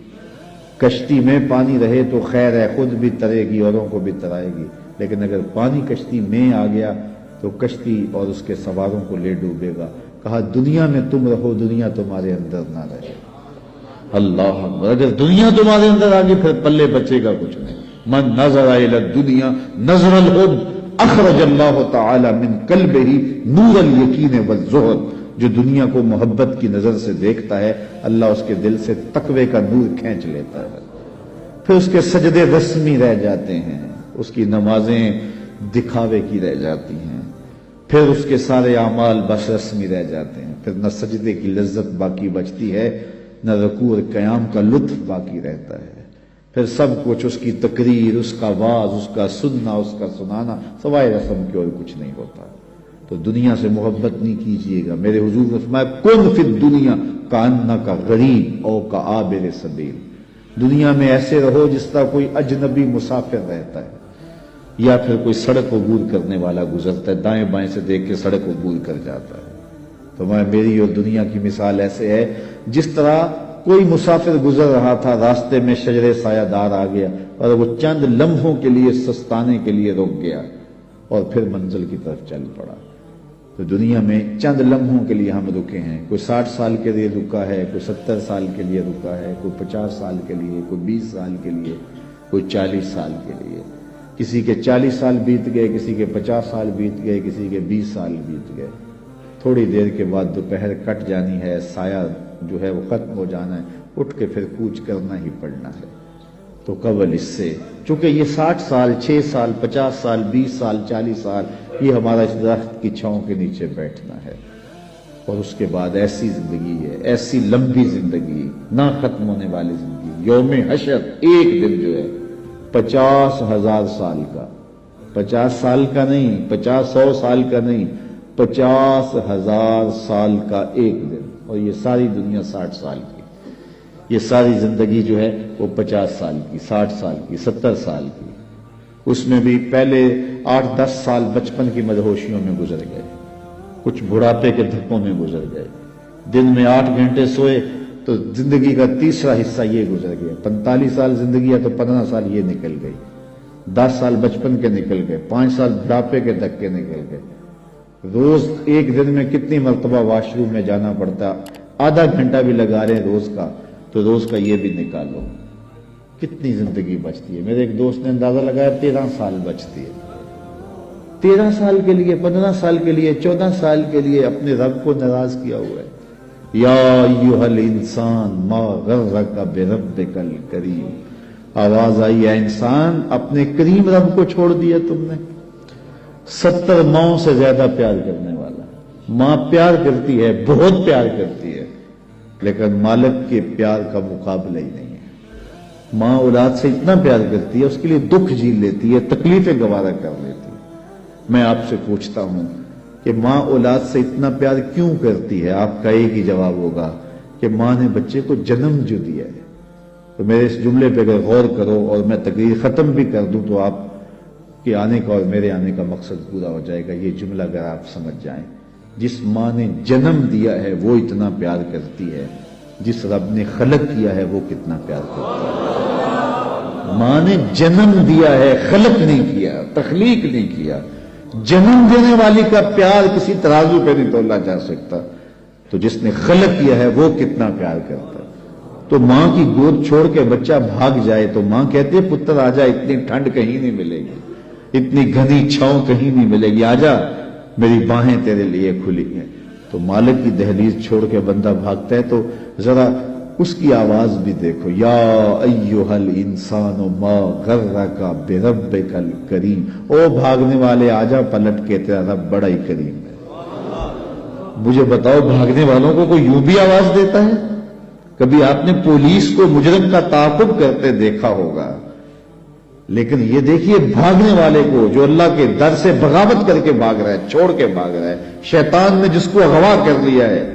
کشتی میں پانی رہے تو خیر ہے، خود بھی ترے گی، اوروں کو بھی ترائے گی، لیکن اگر پانی کشتی میں آ گیا تو کشتی اور اس کے سواروں کو لے ڈوبے گا۔ کہا دنیا میں تم رہو، دنیا تمہارے اندر نہ رہے۔ اللہ اکبر۔ اگر دنیا تمہارے اندر آ گئی پھر پلے بچے گا کچھ نہیں۔ من نظر الی الدنیا نظر الحب اخرج اللہ تعالی من قلبہ نور الیقین والزہد۔ جو دنیا کو محبت کی نظر سے دیکھتا ہے اللہ اس کے دل سے تقوی کا نور کھینچ لیتا ہے، پھر اس کے سجدے رسمی رہ جاتے ہیں، اس کی نمازیں دکھاوے کی رہ جاتی ہیں۔ پھر اس کے سارے اعمال بس رسمی رہ جاتے ہیں، پھر نہ سجدے کی لذت باقی بچتی ہے، نہ رکوع اور قیام کا لطف باقی رہتا ہے، پھر سب کچھ اس کی تقریر، اس کا واعظ، اس کا سننا، اس کا سنانا سوائے رسم کے اور کچھ نہیں ہوتا۔ تو دنیا سے محبت نہیں کیجیے گا۔ میرے حضور نے فرمایا کن فی الدنیا کانک غریب او کعابر سبیل، دنیا میں ایسے رہو جس طرح کوئی اجنبی مسافر رہتا ہے یا پھر کوئی سڑک عبور کرنے والا گزرتا ہے، دائیں بائیں سے دیکھ کے سڑک عبور کر جاتا ہے۔ تو میری اور دنیا کی مثال ایسے ہے جس طرح کوئی مسافر گزر رہا تھا، راستے میں شجر سایہ دار آ گیا اور وہ چند لمحوں کے لیے سستانے کے لیے رک گیا اور پھر منزل کی طرف چل پڑا۔ تو دنیا میں چند لمحوں کے لیے ہم رکے ہیں، کوئی 60 سال کے لیے رکا ہے، کوئی 70 سال کے لیے رکا ہے، کوئی 50 سال کے لیے، کوئی 20 سال کے لیے، کوئی 40 سال کے لیے۔ کسی کے 40 سال بیت گئے، کسی کے 50 سال بیت گئے، کسی کے 20 سال بیت گئے۔ تھوڑی دیر کے بعد دوپہر کٹ جانی ہے، سایہ جو ہے وہ ختم ہو جانا ہے، اٹھ کے پھر کوچ کرنا ہی پڑنا ہے۔ تو قبل اس سے چونکہ یہ 60 سال، 6 سال، 50 سال، 20 سال، 40 سال یہ ہمارا اس درخت کی چھاؤں کے نیچے بیٹھنا ہے، اور اس کے بعد ایسی زندگی ہے، ایسی لمبی زندگی، نہ ختم ہونے والی زندگی۔ یوم حشر ایک دن جو ہے 50,000 سال کا، 50 سال کا نہیں، 100 سال کا نہیں، 50,000 سال کا ایک دن، اور یہ ساری دنیا 60 سال کی، یہ ساری زندگی جو ہے وہ 50 سال کی، 60 سال کی، 70 سال کی۔ اس میں بھی پہلے 8-10 سال بچپن کی مدہوشیوں میں گزر گئے، کچھ بڑھاپے کے دھکوں میں گزر گئے، دن میں 8 گھنٹے سوئے تو زندگی کا تیسرا حصہ یہ گزر گیا۔ 45 سال زندگی ہے تو 15 سال یہ نکل گئی، 10 سال بچپن کے نکل گئے، 5 سال بڑھاپے کے دھکے نکل گئے۔ روز ایک دن میں کتنی مرتبہ واش روم میں جانا پڑتا، آدھا گھنٹہ بھی لگا رہے ہیں روز کا، تو روز کا یہ بھی نکالو، کتنی زندگی بچتی ہے۔ میرے ایک دوست نے اندازہ لگایا 13 سال بچتی ہے، 13 سال کے لیے، 15 سال کے لیے، 14 سال کے لیے اپنے رب کو ناراض کیا ہوا ہے۔ یا ایھا الانسان ما غرک بربک الکریم، آواز آئی ہے انسان اپنے کریم رب کو چھوڑ دیا تم نے۔ 70 ماؤں سے زیادہ پیار کرنے والا، ماں پیار کرتی ہے، بہت پیار کرتی ہے، لیکن مالک کے پیار کا مقابلہ ہی نہیں ہے۔ ماں اولاد سے اتنا پیار کرتی ہے، اس کے لیے دکھ جھیل لیتی ہے، تکلیفیں گوارا کر لیتی ہے۔ میں آپ سے پوچھتا ہوں کہ ماں اولاد سے اتنا پیار کیوں کرتی ہے؟ آپ کا ایک ہی جواب ہوگا کہ ماں نے بچے کو جنم جو دیا ہے۔ تو میرے اس جملے پہ اگر غور کرو اور میں تقریر ختم بھی کر دوں تو آپ کے آنے کا اور میرے آنے کا مقصد پورا ہو جائے گا۔ یہ جملہ اگر آپ سمجھ جائیں، جس ماں نے جنم دیا ہے وہ اتنا پیار کرتی ہے، جس رب نے خلق کیا ہے وہ کتنا پیار کرتا ہے۔ ماں نے جنم دیا ہے، خلق نہیں کیا، تخلیق نہیں کیا۔ جنم دینے والی کا پیار کسی ترازو پہ نہیں تولا جا سکتا، تو جس نے خلق کیا ہے وہ کتنا پیار کرتا ہے۔ تو ماں کی گود چھوڑ کے بچہ بھاگ جائے تو ماں کہتی ہے پتر آجا، اتنی ٹھنڈ کہیں نہیں ملے گی، اتنی گھنی چھاؤں کہیں نہیں ملے گی، آجا میری باہیں تیرے لیے کھلی ہیں۔ تو مالک کی دہلیز چھوڑ کے بندہ بھاگتا ہے تو ذرا اس کی آواز بھی دیکھو، یا ایھا الانسان ما غرک بربک الکریم، او بھاگنے والے آجا پلٹ کے، تیرا رب بڑا ہی کریم ہے۔ مجھے بتاؤ بھاگنے والوں کو کوئی یوں بھی آواز دیتا ہے؟ کبھی آپ نے پولیس کو مجرم کا تعاقب کرتے دیکھا ہوگا، لیکن یہ دیکھیے بھاگنے والے کو جو اللہ کے در سے بغاوت کر کے بھاگ رہا ہے، چھوڑ کے بھاگ رہا ہے، شیطان نے جس کو اغوا کر لیا ہے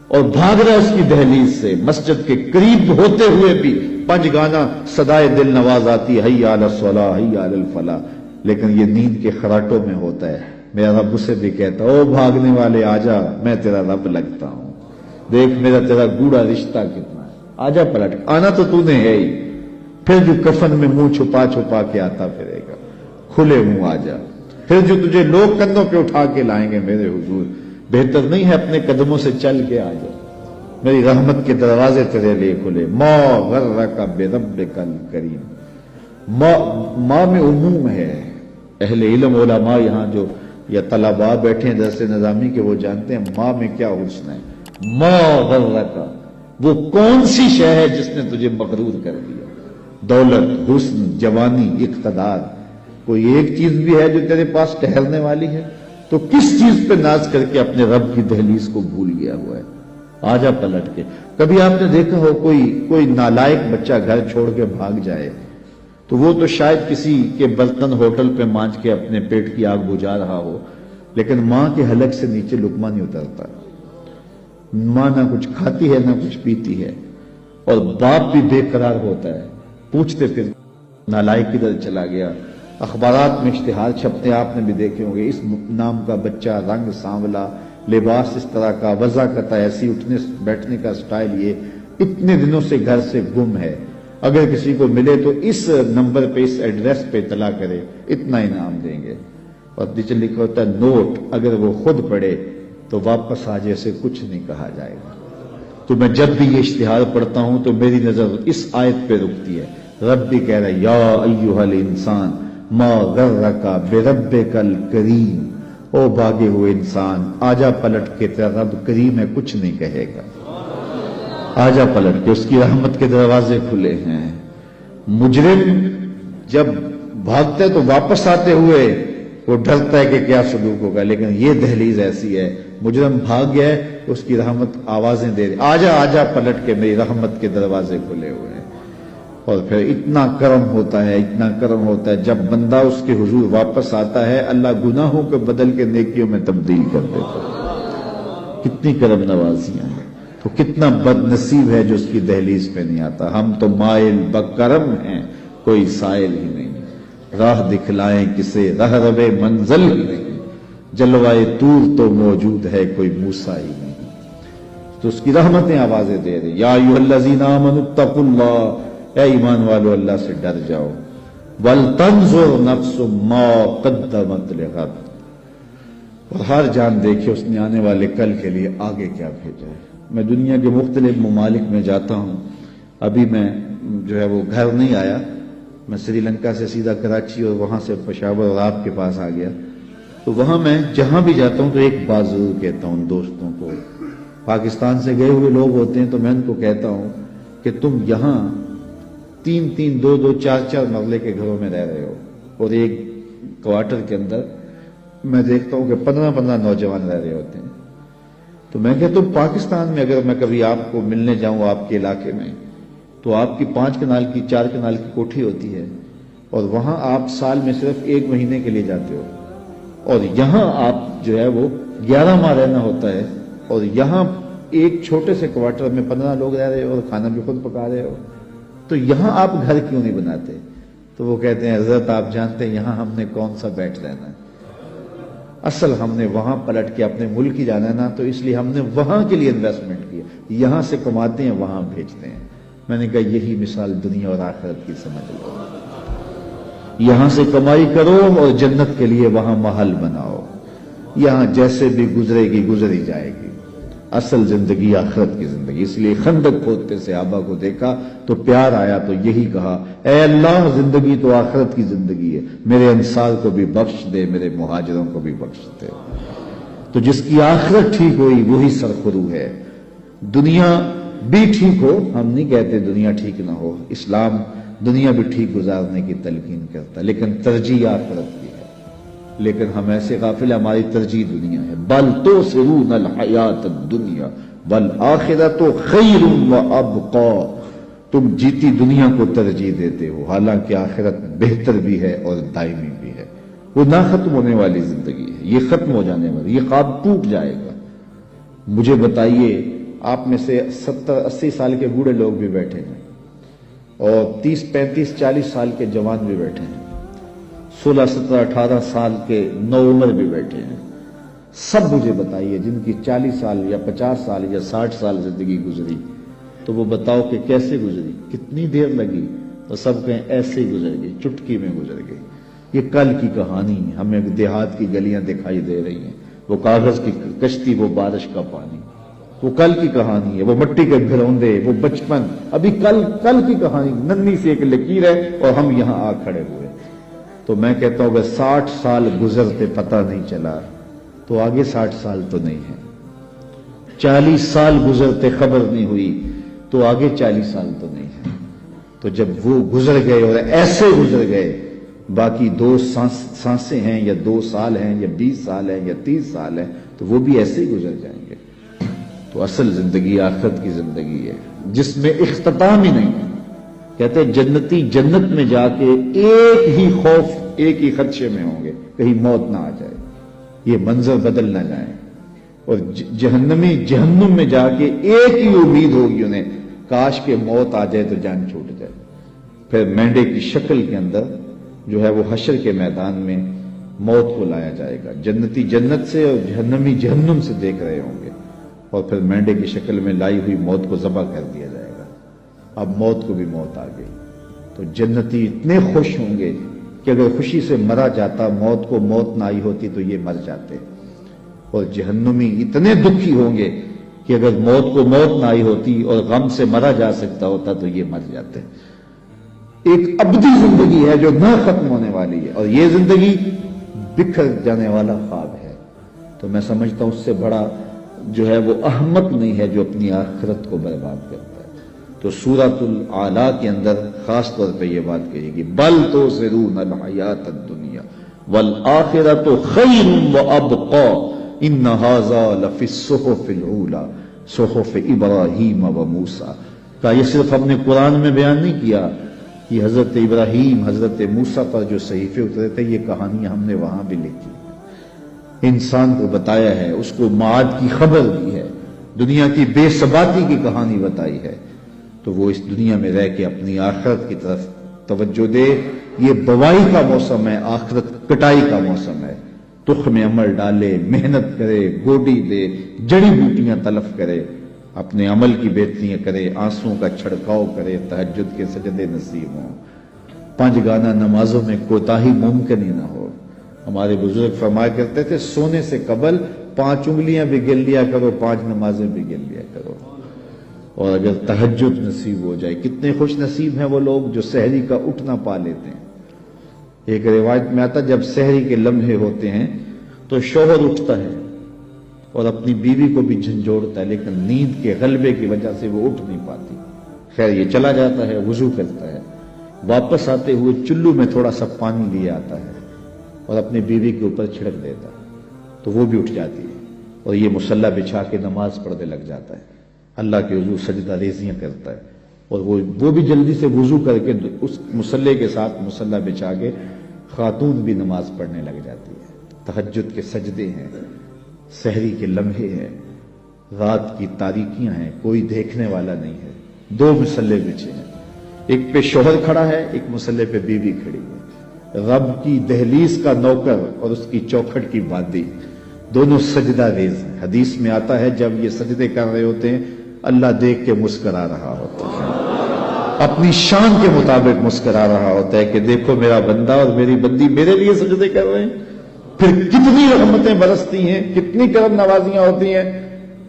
اور بھاگ رہا ہے اس کی دہلیز سے، مسجد کے قریب ہوتے ہوئے بھی پنج گانا صدائے دل نواز آتی، حی علی الصلاۃ حی علی الفلاح، لیکن یہ نیند کے خراٹوں میں ہوتا ہے۔ میرا رب اسے بھی کہتا او بھاگنے والے آجا، میں تیرا رب لگتا ہوں، دیکھ میرا تیرا گوڑا رشتہ کتنا ہے، آجا پلٹ، آنا تو تو نے ہے ہی، پھر جو کفن میں منہ چھپا چھپا کے آتا پھرے گا، کھلے منہ آجا، پھر جو تجھے لوگ کندھوں پہ اٹھا کے لائیں گے میرے حضور، بہتر نہیں ہے اپنے قدموں سے چل کے آجا، میری رحمت کے دروازے تیرے لیے کھلے۔ ما غرک بربک الکریم، ماں میں عموم ہے، اہل علم علماء یہاں جو یا طلباء بیٹھے ہیں درس نظامی کے وہ جانتے ہیں ماں میں کیا حسن ہے۔ ما غرک، وہ کون سی شے ہے جس نے تجھے مغرور کر دیا؟ دولت، حسن، جوانی، اقتدار، کوئی ایک چیز بھی ہے جو تیرے پاس ٹہرنے والی ہے؟ تو کس چیز پہ ناز کر کے اپنے رب کی دہلیز کو بھول گیا ہوا ہے؟ آجا پلٹ کے. کبھی آپ نے دیکھا ہو کوئی نالائق بچہ گھر چھوڑ کے بھاگ جائے تو وہ تو شاید کسی کے برتن ہوٹل پہ مانج کے اپنے پیٹ کی آگ بجھا رہا ہو، لیکن ماں کے حلق سے نیچے لقمہ نہیں اترتا. ماں نہ کچھ کھاتی ہے نہ کچھ پیتی ہے، اور باپ بھی بے قرار ہوتا ہے. پوچھتے پھر نالائق کدھر چلا گیا. اخبارات میں اشتہار چھپتے، آپ نے بھی دیکھے ہوں گے، اس نام کا بچہ، رنگ سانولا، لباس اس طرح کا، وضاحت ایسی، اٹھنے بیٹھنے کا سٹائل یہ، اتنے دنوں سے گھر سے گم ہے. اگر کسی کو ملے تو اس نمبر پہ، اس ایڈریس پہ اطلاع کرے، اتنا انعام دیں گے. اور نیچے لکھا ہوتا ہے نوٹ، اگر وہ خود پڑھے تو واپس آ جیسے کچھ نہیں کہا جائے گا. تو میں جب بھی یہ اشتہار پڑھتا ہوں تو میری نظر اس آیت پہ رکتی ہے. رب بھی کہہ رہا ہے یا ایھا الانسان ما غرک بربک الکریم، او بھاگے ہوئے انسان، آجا پلٹ کے، تیرا رب کریم ہے، کچھ نہیں کہے گا. آجا پلٹ کے، اس کی رحمت کے دروازے کھلے ہیں. مجرم جب بھاگتا ہے تو واپس آتے ہوئے وہ ڈرتا ہے کہ کیا سلوک ہوگا، لیکن یہ دہلیز ایسی ہے، مجرم بھاگ گیا ہے، اس کی رحمت آوازیں دے رہی، آجا آجا پلٹ کے، میری رحمت کے دروازے کھلے ہوئے ہیں. اور پھر اتنا کرم ہوتا ہے، اتنا کرم ہوتا ہے، جب بندہ اس کے حضور واپس آتا ہے اللہ گناہوں کو بدل کے نیکیوں میں تبدیل کر دیتا ہے. کتنی کرم نوازیاں ہیں. تو کتنا بد نصیب ہے جو اس کی دہلیز پہ نہیں آتا. ہم تو مائل بکرم ہیں، کوئی سائل ہی نہیں. راہ دکھلائیں کسے، رہ روے منزل ہی نہیں. جلوائے طور تو موجود ہے، کوئی موسیٰ ہی نہیں. تو اس کی رحمتیں آوازیں دے رہی، یا ایھا الذین آمنوا اتقوا اللہ، اے ایمان والو اللہ سے ڈر جاؤ. وَلْتَنْظُرْ نَفْسٌ مَا قَدَّمَتْ لِغَدٍ، اور ہر جان دیکھے اس نے آنے والے کل کے لیے آگے کیا بھیجا ہے. میں دنیا کے مختلف ممالک میں جاتا ہوں. ابھی میں جو ہے وہ گھر نہیں آیا، میں سری لنکا سے سیدھا کراچی اور وہاں سے پشاور اور آپ کے پاس آ گیا. تو وہاں میں جہاں بھی جاتا ہوں تو ایک بات ضرور کہتا ہوں دوستوں کو. پاکستان سے گئے ہوئے لوگ ہوتے ہیں تو میں ان کو کہتا ہوں کہ تم یہاں 3-3 2-2 4-4 مرلے کے گھروں میں رہ رہے ہو، اور ایک کوارٹر کے اندر میں دیکھتا ہوں کہ 15-15 نوجوان رہ رہے ہوتے ہیں. تو میں کہتا ہوں پاکستان میں اگر میں کبھی آپ کو ملنے جاؤں آپ کے علاقے میں تو آپ کی 5 کنال کی 4 کنال کی کوٹھی ہوتی ہے، اور وہاں آپ سال میں صرف 1 مہینے کے لیے جاتے ہو، اور یہاں آپ جو ہے وہ 11 ماہ رہنا ہوتا ہے، اور یہاں ایک چھوٹے سے کوارٹر میں 15 لوگ رہ رہے ہو اور کھانا بھی خود پکا رہے ہو. تو یہاں آپ گھر کیوں نہیں بناتے؟ تو وہ کہتے ہیں حضرت آپ جانتے ہیں یہاں ہم نے کون سا بیٹھ رہنا ہے، اصل ہم نے وہاں پلٹ کے اپنے ملک ہی جانا ہے نا، تو اس لیے ہم نے وہاں کے لیے انویسٹمنٹ کیا. یہاں سے کماتے ہیں وہاں بھیجتے ہیں. میں نے کہا یہی مثال دنیا اور آخرت کی سمجھ لو. یہاں سے کمائی کرو اور جنت کے لیے وہاں محل بناؤ. یہاں جیسے بھی گزرے گی گزری جائے گی. اصل زندگی آخرت کی زندگی. اس لیے خندق کھودتے صحابہ کو دیکھا تو پیار آیا تو یہی کہا، اے اللہ زندگی تو آخرت کی زندگی ہے، میرے انصار کو بھی بخش دے، میرے مہاجروں کو بھی بخش دے. تو جس کی آخرت ٹھیک ہوئی وہی سرخرو ہے. دنیا بھی ٹھیک ہو، ہم نہیں کہتے دنیا ٹھیک نہ ہو، اسلام دنیا بھی ٹھیک گزارنے کی تلقین کرتا، لیکن ترجیح آخرت کی ہے. لیکن ہم ایسے غافل، ہماری ترجیح دنیا ہے. بل تؤثرون الحیات الدنیا والآخرۃ خیر وابقی، تم جیتی دنیا کو ترجیح دیتے ہو، حالانکہ آخرت بہتر بھی ہے اور دائمی بھی ہے. وہ نہ ختم ہونے والی زندگی ہے، یہ ختم ہو جانے والی، یہ خواب ٹوٹ جائے گا. مجھے بتائیے، آپ میں سے 70-80 سال کے بوڑھے لوگ بھی بیٹھے ہیں، اور 30-35-40 سال کے جوان بھی بیٹھے ہیں، 16-17-18 سال کے نوعمر بھی بیٹھے ہیں. سب مجھے بتائیے جن کی 40 سال یا 50 سال یا 60 سال زندگی گزری، تو وہ بتاؤ کہ کیسے گزری، کتنی دیر لگی؟ تو سب کہیں ایسے ہی گزر گئی، چٹکی میں گزر گئی. یہ کل کی کہانی، ہمیں دیہات کی گلیاں دکھائی دے رہی ہیں، وہ کاغذ کی کشتی، وہ بارش کا پانی، وہ کل کی کہانی ہے. وہ مٹی کے گھروندے، وہ بچپن، ابھی کل کی کہانی، ننھی سی ایک لکیر ہے اور ہم یہاں آ کھڑے ہوئے. تو میں کہتا ہوں کہ 60 سال گزرتے پتہ نہیں چلا تو آگے 60 سال تو نہیں ہے. 40 سال گزرتے خبر نہیں ہوئی تو آگے 40 سال تو نہیں ہے. تو جب وہ گزر گئے اور ایسے گزر گئے باقی 2 سانسیں ہیں یا 2 سال ہیں یا 20 سال ہیں یا 30 سال ہیں تو وہ بھی ایسے ہی گزر جائیں گے۔ تو اصل زندگی آخرت کی زندگی ہے جس میں اختتام ہی نہیں ہے۔ کہتے ہیں جنتی جنت میں جا کے ایک ہی خوف، ایک ہی خدشے میں ہوں گے کہیں موت نہ آ جائے، یہ منظر بدل نہ جائے، اور جہنمی جہنم میں جا کے ایک ہی امید ہوگی انہیں، کاش کہ موت آ جائے تو جان چھوٹ جائے۔ پھر مینڈے کی شکل کے اندر جو ہے وہ حشر کے میدان میں موت کو لایا جائے گا، جنتی جنت سے اور جہنمی جہنم سے دیکھ رہے ہوں گے، اور پھر مینڈے کی شکل میں لائی ہوئی موت کو ذبح کر دیا جائے گا۔ اب موت کو بھی موت آ گئی تو جنتی اتنے خوش ہوں گے کہ اگر خوشی سے مرا جاتا، موت کو موت نہ آئی ہوتی تو یہ مر جاتے، اور جہنمی اتنے دکھی ہوں گے کہ اگر موت کو موت نہ آئی ہوتی اور غم سے مرا جا سکتا ہوتا تو یہ مر جاتے۔ ایک ابدی زندگی ہے جو نہ ختم ہونے والی ہے، اور یہ زندگی بکھر جانے والا خواب ہے۔ تو میں سمجھتا ہوں اس سے بڑا جو ہے وہ احمق نہیں ہے جو اپنی آخرت کو برباد کرتا ہے۔ تو سورۃ الاعلیٰ کے اندر خاص طور پہ یہ بات کہی گی، بل تؤثرون الحیاۃ الدنیا والآخرۃ خیر وابقی ان ھذا لفی الصحف الأولی صحف ابراہیم وموسیٰ۔ کا یہ صرف ہم نے قرآن میں بیان نہیں کیا کہ حضرت ابراہیم حضرت موسیٰ پر جو صحیفے اترے تھے، یہ کہانی ہم نے وہاں بھی لکھی، انسان کو بتایا ہے، اس کو معاد کی خبر دی ہے، دنیا کی بے ثباتی کی کہانی بتائی ہے، تو وہ اس دنیا میں رہ کے اپنی آخرت کی طرف توجہ دے۔ یہ بوائی کا موسم ہے، آخرت کٹائی کا موسم ہے، تخم عمل ڈالے، محنت کرے، گوڈی دے، جڑی بوٹیاں تلف کرے، اپنے عمل کی بہتریاں کرے، آنسوں کا چھڑکاؤ کرے، تہجد کے سجدے نصیب ہوں، 5 گانا نمازوں میں کوتاہی ممکن ہی نہ ہو۔ ہمارے بزرگ فرمایا کرتے تھے سونے سے قبل 5 انگلیاں بھی گن لیا کرو، 5 نمازیں بھی گن لیا کرو، اور اگر تہجد نصیب ہو جائے، کتنے خوش نصیب ہیں وہ لوگ جو سحری کا اٹھنا پا لیتے ہیں۔ ایک روایت میں آتا جب سحری کے لمحے ہوتے ہیں تو شوہر اٹھتا ہے اور اپنی بیوی کو بھی جھنجھوڑتا ہے، لیکن نیند کے غلبے کی وجہ سے وہ اٹھ نہیں پاتی۔ خیر یہ چلا جاتا ہے، وضو کرتا ہے، واپس آتے ہوئے چلو میں تھوڑا سا پانی لے آتا ہے اور اپنی بیوی کے اوپر چھڑک دیتا ہے تو وہ بھی اٹھ جاتی ہے، اور یہ مصلی بچھا کے نماز پڑھنے لگ جاتا ہے، اللہ کے حضور سجدہ ریزیاں کرتا ہے، اور وہ بھی جلدی سے وضو کر کے اس مصلی کے ساتھ مصلی بچھا کے خاتون بھی نماز پڑھنے لگ جاتی ہے۔ تہجد کے سجدے ہیں، سحری کے لمحے ہیں، رات کی تاریکیاں ہیں، کوئی دیکھنے والا نہیں ہے، 2 مصلی بچھے ہیں، ایک پہ شوہر کھڑا ہے، ایک مصلی پہ بیوی کھڑی ہے، رب کی دہلیز کا نوکر اور اس کی چوکھٹ کی بادی، دونوں سجدہ ریز ہیں۔ حدیث میں آتا ہے جب یہ سجدے کر رہے ہوتے ہیں اللہ دیکھ کے مسکرا رہا ہوتا ہے، اپنی شان کے مطابق مسکرا رہا ہوتا ہے کہ دیکھو میرا بندہ اور میری بندی میرے لیے سجدے کر رہے ہیں، پھر کتنی رحمتیں برستی ہیں، کتنی کرم نوازیاں ہوتی ہیں۔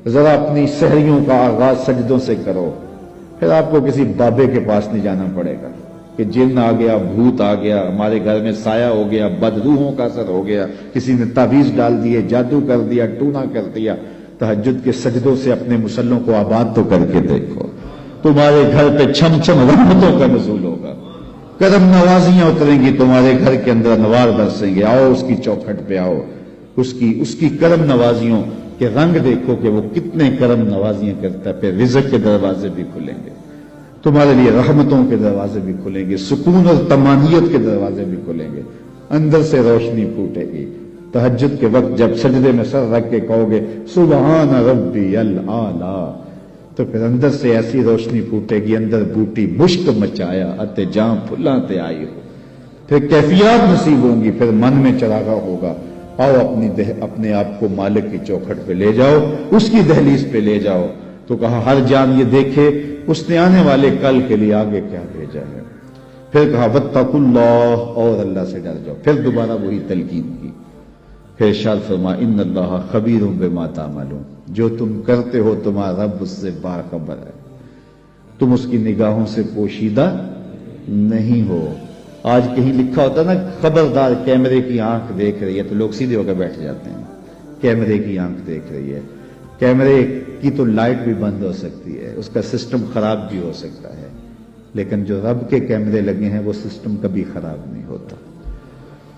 ذرا اپنی سحریوں کا آغاز سجدوں سے کرو، پھر آپ کو کسی بابے کے پاس نہیں جانا پڑے گا کہ جن آ گیا، بھوت آ گیا، ہمارے گھر میں سایہ ہو گیا، بدروحوں کا اثر ہو گیا، کسی نے تعویذ ڈال دیے، جادو کر دیا، ٹونا کر دیا۔ تہجد کے سجدوں سے اپنے مسلوں کو آباد تو کر کے دیکھو، تمہارے گھر پہ چھم چھم رحمتوں کا نزول ہوگا، کرم نوازیاں اتریں گی تمہارے گھر کے اندر، انوار برسیں گے۔ آؤ اس کی چوکھٹ پہ آؤ، اس کی کرم نوازیوں کے رنگ دیکھو کہ وہ کتنے کرم نوازیاں کرتا ہے، پھر رزق کے دروازے بھی کھلیں گے تمہارے لیے، رحمتوں کے دروازے بھی کھلیں گے، سکون اور طمانینت کے دروازے بھی کھلیں گے، اندر سے روشنی پھوٹے گی۔ تہجد کے وقت جب سجدے میں سر رکھ کے کہو گے سبحان ربی الاعلی، تو پھر اندر سے ایسی روشنی پھوٹے گی، اندر بوٹی مشک مچایا اتے جاں پھلاں تے آئی ہو، پھر کیفیات نصیب ہوں گی، پھر من میں چراغا ہوگا۔ آؤ اپنے آپ کو مالک کی چوکھٹ پہ لے جاؤ، اس کی دہلیز پہ لے جاؤ۔ تو کہا ہر جان یہ دیکھے اس نے آنے والے کل کے لیے آگے کیا بھیجا ہے۔ پھر کہا واتقوا اللہ، اور اللہ سے ڈر جاؤ۔ پھر دوبارہ وہی تلقین کی، پھر ارشاد فرما ان اللہ خبیر بما تعملون، جو تم کرتے ہو تمہارا رب اس سے باخبر ہے، تم اس کی نگاہوں سے پوشیدہ نہیں ہو۔ آج کہیں لکھا ہوتا نا خبردار کیمرے کی آنکھ دیکھ رہی ہے، تو لوگ سیدھے ہو کے بیٹھ جاتے ہیں، کیمرے کی آنکھ دیکھ رہی ہے۔ کیمرے کی تو لائٹ بھی بند ہو سکتی ہے، اس کا سسٹم خراب بھی ہو سکتا ہے، لیکن جو رب کے کیمرے لگے ہیں وہ سسٹم کبھی خراب نہیں ہوتا۔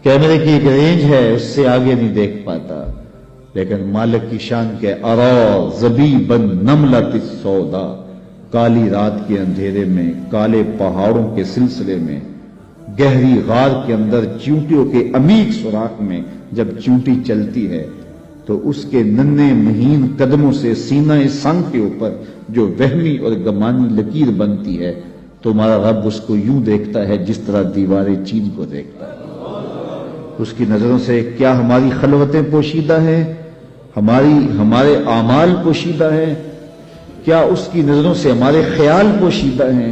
کیمرے کی ایک رینج ہے، اس سے آگے نہیں دیکھ پاتا، لیکن مالک کی شان کے ارا زبیبن نملۃ السودا، کالی رات کے اندھیرے میں، کالے پہاڑوں کے سلسلے میں، گہری غار کے اندر چیونٹیوں کے عمیق سوراخ میں جب چیونٹی چلتی ہے تو اس کے ننھے مہین قدموں سے سینہ سنگ کے اوپر جو وہمی اور گمانی لکیر بنتی ہے، تمہارا رب اس کو یوں دیکھتا ہے جس طرح دیوار چین کو دیکھتا ہے۔ اس کی نظروں سے کیا ہماری خلوتیں پوشیدہ ہیں، ہمارے اعمال پوشیدہ ہیں؟ کیا اس کی نظروں سے ہمارے خیال پوشیدہ ہیں؟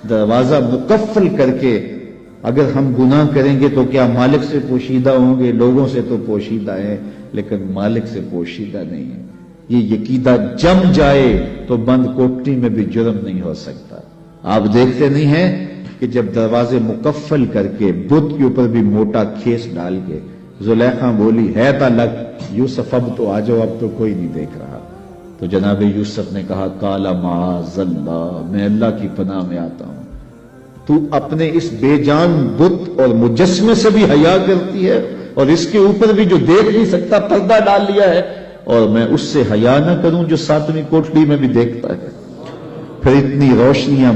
دروازہ مقفل کر کے اگر ہم گناہ کریں گے تو کیا مالک سے پوشیدہ ہوں گے؟ لوگوں سے تو پوشیدہ ہیں لیکن مالک سے پوشیدہ نہیں ہے۔ یہ عقیدہ جم جائے تو بند کوٹری میں بھی جرم نہیں ہو سکتا۔ آپ دیکھتے نہیں ہیں کہ جب دروازے مقفل کر کے بت کے اوپر بھی موٹا کھیس ڈال کے زلیخا بولی ہے تا لگ یوسف اب تو آ جاؤ، اب تو کوئی نہیں دیکھ رہا، تو جناب یوسف نے کہا کالا معاذ اللہ، میں اللہ کی پناہ میں آتا ہوں، تو اپنے اس بے جان بت اور مجسمے سے بھی حیا کرتی ہے اور اس کے اوپر بھی جو دیکھ نہیں سکتا پردہ ڈال لیا ہے، اور میں اس سے حیا نہ کروں جو ساتویں کوٹڑی میں بھی دیکھتا ہے۔ پھر اتنی روشنیاں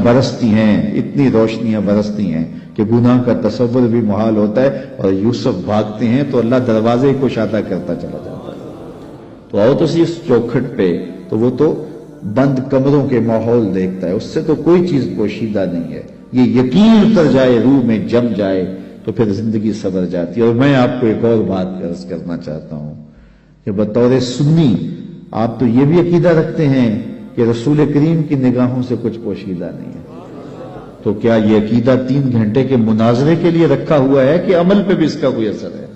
برستی ہیں کہ گناہ کا تصور بھی محال ہوتا ہے، اور یوسف بھاگتے ہیں تو اللہ دروازے کو شادہ کرتا چلا جاتا ہے۔ تو آؤ تو اس چوکھٹ پہ، تو وہ تو بند کمروں کے ماحول دیکھتا ہے، اس سے تو کوئی چیز پوشیدہ نہیں ہے۔ یہ یقین اتر جائے، روح میں جم جائے تو پھر زندگی سنور جاتی ہے۔ اور میں آپ کو ایک اور بات عرض کرنا چاہتا ہوں کہ بطور سنی آپ تو یہ بھی عقیدہ رکھتے ہیں کہ رسول کریم کی نگاہوں سے کچھ پوشیدہ نہیں ہے، تو کیا یہ عقیدہ 3 گھنٹے کے مناظرے کے لیے رکھا ہوا ہے کہ عمل پہ بھی اس کا کوئی اثر ہے؟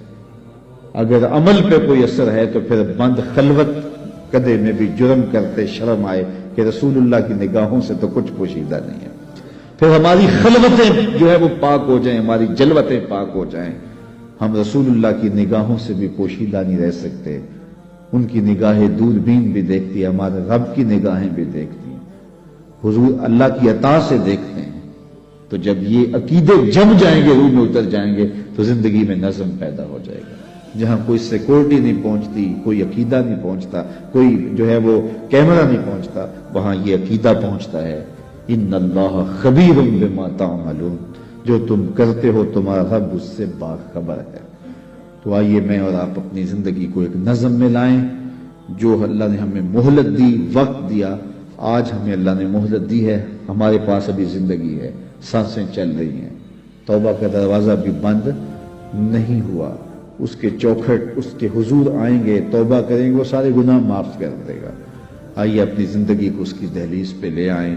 اگر عمل پہ کوئی اثر ہے تو پھر بند خلوت کدے میں بھی جرم کرتے شرم آئے کہ رسول اللہ کی نگاہوں سے تو کچھ پوشیدہ نہیں ہے۔ پھر ہماری خلوتیں جو ہے وہ پاک ہو جائیں، ہماری جلوتیں پاک ہو جائیں، ہم رسول اللہ کی نگاہوں سے بھی پوشیدہ نہیں رہ سکتے۔ ان کی نگاہیں دوربین بھی دیکھتی ہے، ہمارے رب کی نگاہیں بھی دیکھتی ہیں، حضور اللہ کی عطا سے دیکھتے ہیں۔ تو جب یہ عقیدے جم جائیں گے، روح میں اتر جائیں گے، تو زندگی میں نظم پیدا ہو جائے گا۔ جہاں کوئی سیکورٹی نہیں پہنچتی، کوئی عقیدہ نہیں پہنچتا، کوئی جو ہے وہ کیمرہ نہیں پہنچتا، وہاں یہ عقیدہ پہنچتا ہے۔ ان اللہ خبیر بما تعملون، جو تم کرتے ہو تمہارا رب اس سے باخبر ہے۔ تو آئیے میں اور آپ اپنی زندگی کو ایک نظم میں لائیں۔ جو اللہ نے ہمیں مہلت دی، وقت دیا، آج ہمیں اللہ نے مہلت دی ہے، ہمارے پاس ابھی زندگی ہے، سانسیں چل رہی ہیں، توبہ کا دروازہ بھی بند نہیں ہوا، اس کے چوکھٹ اس کے حضور آئیں گے، توبہ کریں گے، وہ سارے گناہ معاف کر دے گا۔ آئیے اپنی زندگی کو اس کی دہلیز پہ لے آئیں۔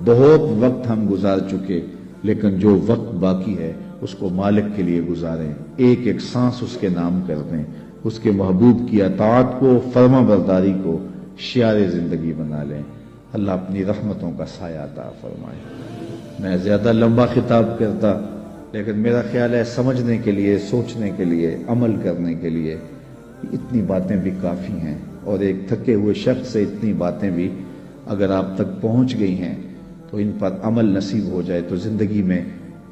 بہت وقت ہم گزار چکے، لیکن جو وقت باقی ہے اس کو مالک کے لیے گزاریں، ایک ایک سانس اس کے نام کر دیں، اس کے محبوب کی اطاعت کو، فرما برداری کو شعار زندگی بنا لیں۔ اللہ اپنی رحمتوں کا سایہ عطا فرمائے۔ میں زیادہ لمبا خطاب کرتا، لیکن میرا خیال ہے سمجھنے کے لیے، سوچنے کے لیے، عمل کرنے کے لیے اتنی باتیں بھی کافی ہیں، اور ایک تھکے ہوئے شخص سے اتنی باتیں بھی اگر آپ تک پہنچ گئی ہیں تو ان پر عمل نصیب ہو جائے تو زندگی میں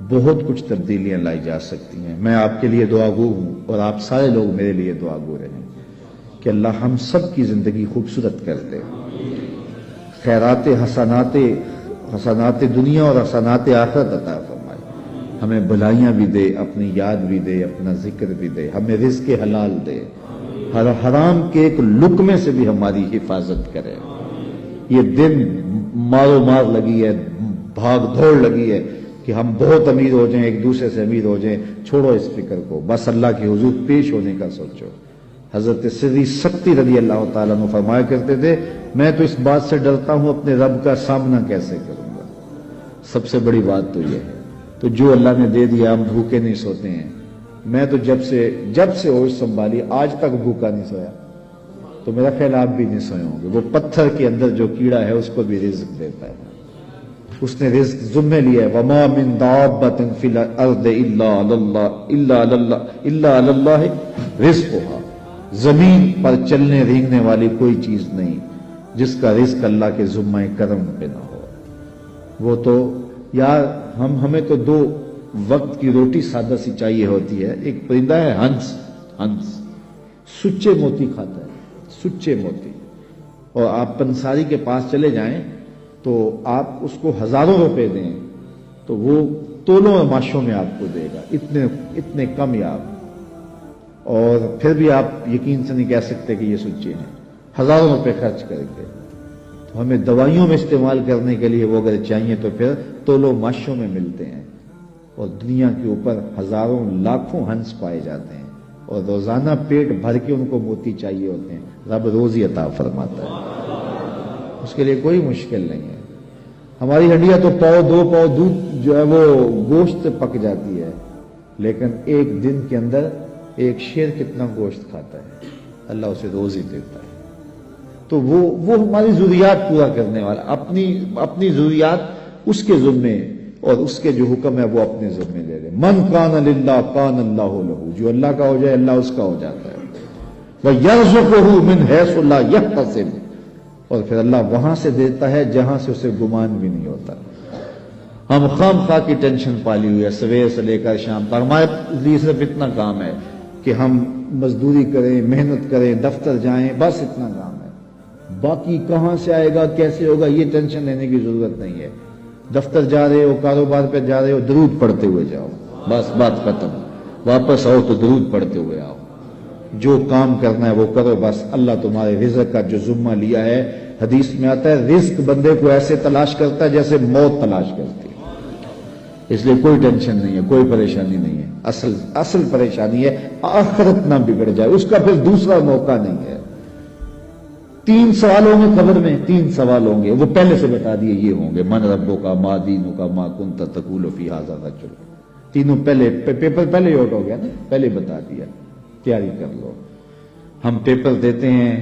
بہت کچھ تبدیلیاں لائی جا سکتی ہیں۔ میں آپ کے لیے دعا گو ہوں، اور آپ سارے لوگ میرے لیے دعا گو رہیں کہ اللہ ہم سب کی زندگی خوبصورت کر دے، خیرات حسنات دنیا اور حسنات آخرت عطا فرمائے، ہمیں بھلائیاں بھی دے، اپنی یاد بھی دے، اپنا ذکر بھی دے، ہمیں رزق حلال دے، ہر حرام کے ایک لقمے سے بھی ہماری حفاظت کرے۔ یہ دن مارو مار لگی ہے، بھاگ دوڑ لگی ہے کہ ہم بہت امیر ہو جائیں، ایک دوسرے سے امیر ہو جائیں، چھوڑو اس فکر کو، بس اللہ کے حضور پیش ہونے کا سوچو۔ حضرت سری سکتی رضی اللہ تعالیٰ عنہ فرمایا کرتے تھے، میں تو اس بات سے ڈرتا ہوں اپنے رب کا سامنا کیسے کروں گا۔ سب سے بڑی بات تو یہ ہے، تو جو اللہ نے دے دیا ہم بھوکے نہیں سوتے ہیں۔ میں تو جب سے ہوش سنبھالی آج تک بھوکا نہیں سویا، تو میرا خیال آپ بھی نہیں سوئے ہوں گے۔ وہ پتھر کے اندر جو کیڑا ہے اس کو بھی رزق دیتا ہے، اس نے رزق ذمہ لیا ہے۔ وَمَا مِن دَابَّةٍ فِي الْأَرْضِ إِلَّا عَلَى اللَّهِ رِزْقُهَا، زمین پر چلنے رینگنے والی کوئی چیز نہیں جس کا رزق اللہ کے ذمہ کرم پہ نہ ہو۔ وہ تو یار ہمیں تو وقت کی روٹی سادہ سی چاہیے ہوتی ہے. ایک پرندہ ہے ہنس. ہنس سچے موتی کھاتا ہے, سچے موتی. اور آپ پنساری کے پاس چلے جائیں تو آپ اس کو ہزاروں روپے دیں تو وہ تولوں اور ماشوں میں آپ کو دے گا, اتنے کم یاب. اور پھر بھی آپ یقین سے نہیں کہہ سکتے کہ یہ سچے ہیں. ہزاروں روپے خرچ کر کے تو ہمیں دوائیوں میں استعمال کرنے کے لیے وہ اگر چاہیے تو پھر تولوں ماشوں میں ملتے ہیں. اور دنیا کے اوپر ہزاروں لاکھوں ہنس پائے جاتے ہیں اور روزانہ پیٹ بھر کے ان کو موتی چاہیے ہوتے ہیں. رب روزی عطا فرماتا ہے, اس کے لیے کوئی مشکل نہیں ہے. ہماری ہڈیاں تو پاؤ 2 پاؤ دودھ جو ہے وہ گوشت پک جاتی ہے, لیکن ایک دن کے اندر ایک شیر کتنا گوشت کھاتا ہے, اللہ اسے روزی دیتا ہے. تو وہ ہماری ضروریات پورا کرنے والا, اپنی ضروریات اس کے ذمے اور اس کے جو حکم ہے وہ اپنے ذمے لے لے. من کان للہ کان اللہ لہ, جو اللہ کا ہو جائے اللہ اس کا ہو جاتا ہے. وَيَرْزُقُهُ مِنْ حَيْثُ لَا يَحْتَسِبُ, اور پھر اللہ وہاں سے دیتا ہے جہاں سے اسے گمان بھی نہیں ہوتا. ہم خام خواہ کی ٹینشن پالی ہوئی ہے سویر سے لے کر شام تک. ہمارے لیے صرف اتنا کام ہے کہ ہم مزدوری کریں, محنت کریں, دفتر جائیں, بس اتنا کام ہے. باقی کہاں سے آئے گا, کیسے ہوگا, یہ ٹینشن لینے کی ضرورت نہیں ہے. دفتر جا رہے ہو, کاروبار پہ جا رہے ہو, درود پڑھتے ہوئے جاؤ, بس بات ختم. واپس آؤ تو درود پڑھتے ہوئے آؤ. جو کام کرنا ہے وہ کرو, بس اللہ تمہارے رزق کا جو ذمہ لیا ہے. حدیث میں آتا ہے رزق بندے کو ایسے تلاش کرتا ہے جیسے موت تلاش کرتی ہے. اس لیے کوئی ٹینشن نہیں ہے, کوئی پریشانی نہیں ہے. اصل پریشانی ہے آخرت نہ بگڑ جائے, اس کا پھر دوسرا موقع نہیں ہے. 3 سوال ہوں گے قبر میں, 3 سوال ہوں گے, وہ پہلے سے بتا دیے یہ ہوں گے. من ربک ما دینک ما کنت تقول فی ھذا الرجل. تینوں پہلے پیپر پہلے آؤٹ ہو گیا نا, پہلے بتا دیا, تیاری کر لو. ہم پیپر دیتے ہیں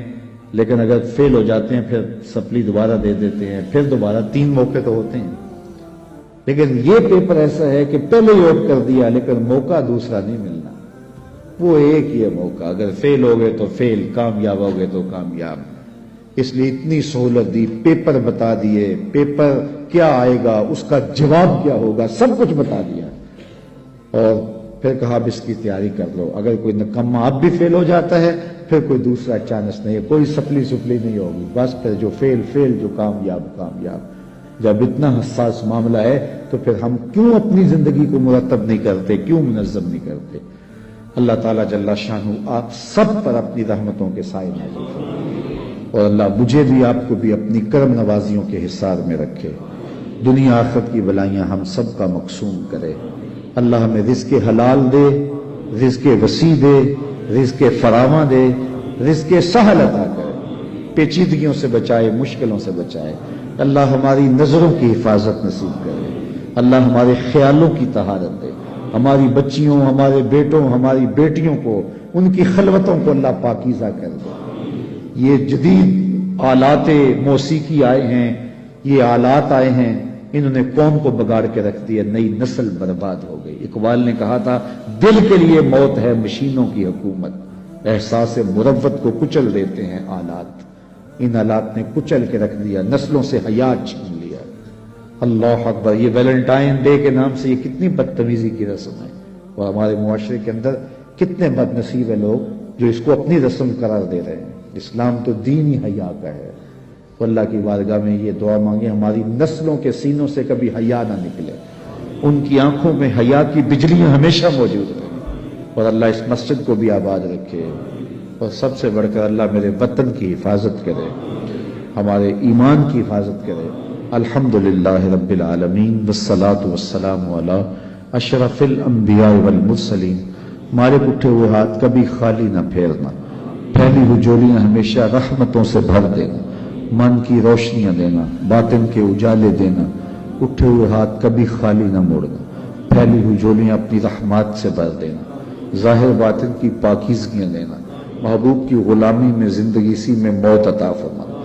لیکن اگر فیل ہو جاتے ہیں پھر سپلی دوبارہ دے دیتے ہیں, پھر دوبارہ 3 موقع تو ہوتے ہیں. لیکن یہ پیپر ایسا ہے کہ پہلے ہی آؤٹ کر دیا لیکن موقع دوسرا نہیں ملنا. وہ ایک ہی ہے موقع, اگر فیل ہو گئے تو فیل, کامیاب ہو گئے تو کامیاب. اس لیے اتنی سہولت دی, پیپر بتا دیے, پیپر کیا آئے گا, اس کا جواب کیا ہوگا, سب کچھ بتا دیا. اور پھر کہا اب اس کی تیاری کر لو. اگر کوئی نکما اب بھی فیل ہو جاتا ہے پھر کوئی دوسرا چانس نہیں ہے, کوئی سپلی نہیں ہوگی, بس پھر جو فیل جو کامیاب. جب اتنا حساس معاملہ ہے تو پھر ہم کیوں اپنی زندگی کو مرتب نہیں کرتے, کیوں منظم نہیں کرتے. اللہ تعالیٰ جل شانہ آپ سب پر اپنی رحمتوں کے سائے نازل فرمائے, اور اللہ مجھے بھی آپ کو بھی اپنی کرم نوازیوں کے حصار میں رکھے. دنیا آخرت کی بلائیاں ہم سب کا مقسوم کرے. اللہ ہمیں رزق حلال دے, رزق وسیع دے, رزق فراواں دے, رزق سہل عطا کرے, پیچیدگیوں سے بچائے, مشکلوں سے بچائے. اللہ ہماری نظروں کی حفاظت نصیب کرے. اللہ ہمارے خیالوں کی طہارت دے. ہماری بچیوں, ہمارے بیٹوں, ہماری بیٹیوں کو, ان کی خلوتوں کو اللہ پاکیزہ کر دے. یہ جدید آلات موسیقی آئے ہیں, یہ آلات آئے ہیں, انہوں نے قوم کو بگاڑ کے رکھ دیا, نئی نسل برباد ہو گئی. اقبال نے کہا تھا دل کے لیے موت ہے مشینوں کی حکومت, احساس مروت کو کچل دیتے ہیں آلات. ان آلات نے کچل کے رکھ دیا, نسلوں سے حیا چھین لیا. اللہ اکبر. یہ ویلنٹائن ڈے کے نام سے یہ کتنی بدتمیزی کی رسم ہے, اور ہمارے معاشرے کے اندر کتنے بد نصیب ہیں لوگ جو اس کو اپنی رسم قرار دے رہے ہیں. اسلام تو دین ہی حیا کا ہے. تو اللہ کی بارگاہ میں یہ دعا مانگے ہماری نسلوں کے سینوں سے کبھی حیا نہ نکلے, ان کی آنکھوں میں حیا کی بجلیاں ہمیشہ موجود رہیں, اور اللہ اس مسجد کو بھی آباد رکھے. اور سب سے بڑھ کر اللہ میرے وطن کی حفاظت کرے, ہمارے ایمان کی حفاظت کرے. الحمدللہ رب العالمین والصلاة والسلام علی اشرف الانبیاء والمرسلین. ہمارے اٹھے ہوئے ہاتھ کبھی خالی نہ پھیرنا, پھیلی ہوئی جولیاں ہمیشہ رحمتوں سے بھر دینا, من کی روشنیاں دینا, باطن کے اجالے دینا. اٹھے ہوئے ہاتھ کبھی خالی نہ موڑنا, پھیلی ہوئی جولیاں اپنی رحمات سے بھر دینا, ظاہر باطن کی پاکیزگیاں دینا. محبوب کی غلامی میں زندگی سی میں موت عطا فرمانا,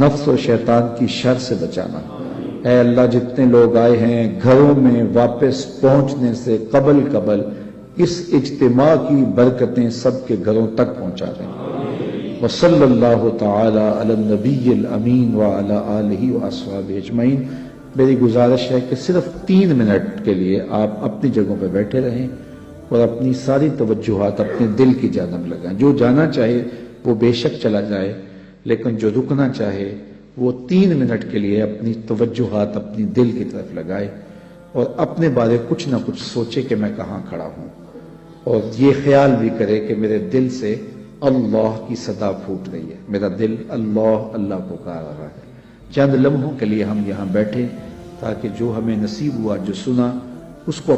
نفس و شیطان کی شر سے بچانا. اے اللہ جتنے لوگ آئے ہیں گھروں میں واپس پہنچنے سے قبل اس اجتماع کی برکتیں سب کے گھروں تک پہنچا دیں. وصلی اللہ تعالی علی النبی الامین وعلی آلہ واصحابہ اجمعین. میری گزارش ہے کہ صرف 3 منٹ کے لیے آپ اپنی جگہوں پہ بیٹھے رہیں اور اپنی ساری توجہات اپنے دل کی جانب لگائیں. جو جانا چاہے وہ بے شک چلا جائے، لیکن جو رکنا چاہے وہ 3 منٹ کے لیے اپنی توجہات اپنی دل کی طرف لگائے اور اپنے بارے کچھ نہ کچھ سوچے کہ میں کہاں کھڑا ہوں، اور یہ خیال بھی کرے کہ میرے دل سے اللہ کی صدا پھوٹ رہی ہے، میرا دل اللہ اللہ پکار رہا ہے. چند لمحوں کے لیے ہم یہاں بیٹھے تاکہ جو ہمیں نصیب ہوا، جو سنا، اس کو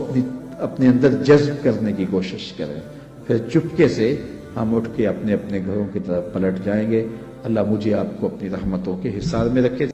اپنے اندر جذب کرنے کی کوشش کریں. پھر چپکے سے ہم اٹھ کے اپنے اپنے گھروں کی طرف پلٹ جائیں گے. اللہ مجھے آپ کو اپنی رحمتوں کے حصار میں رکھے.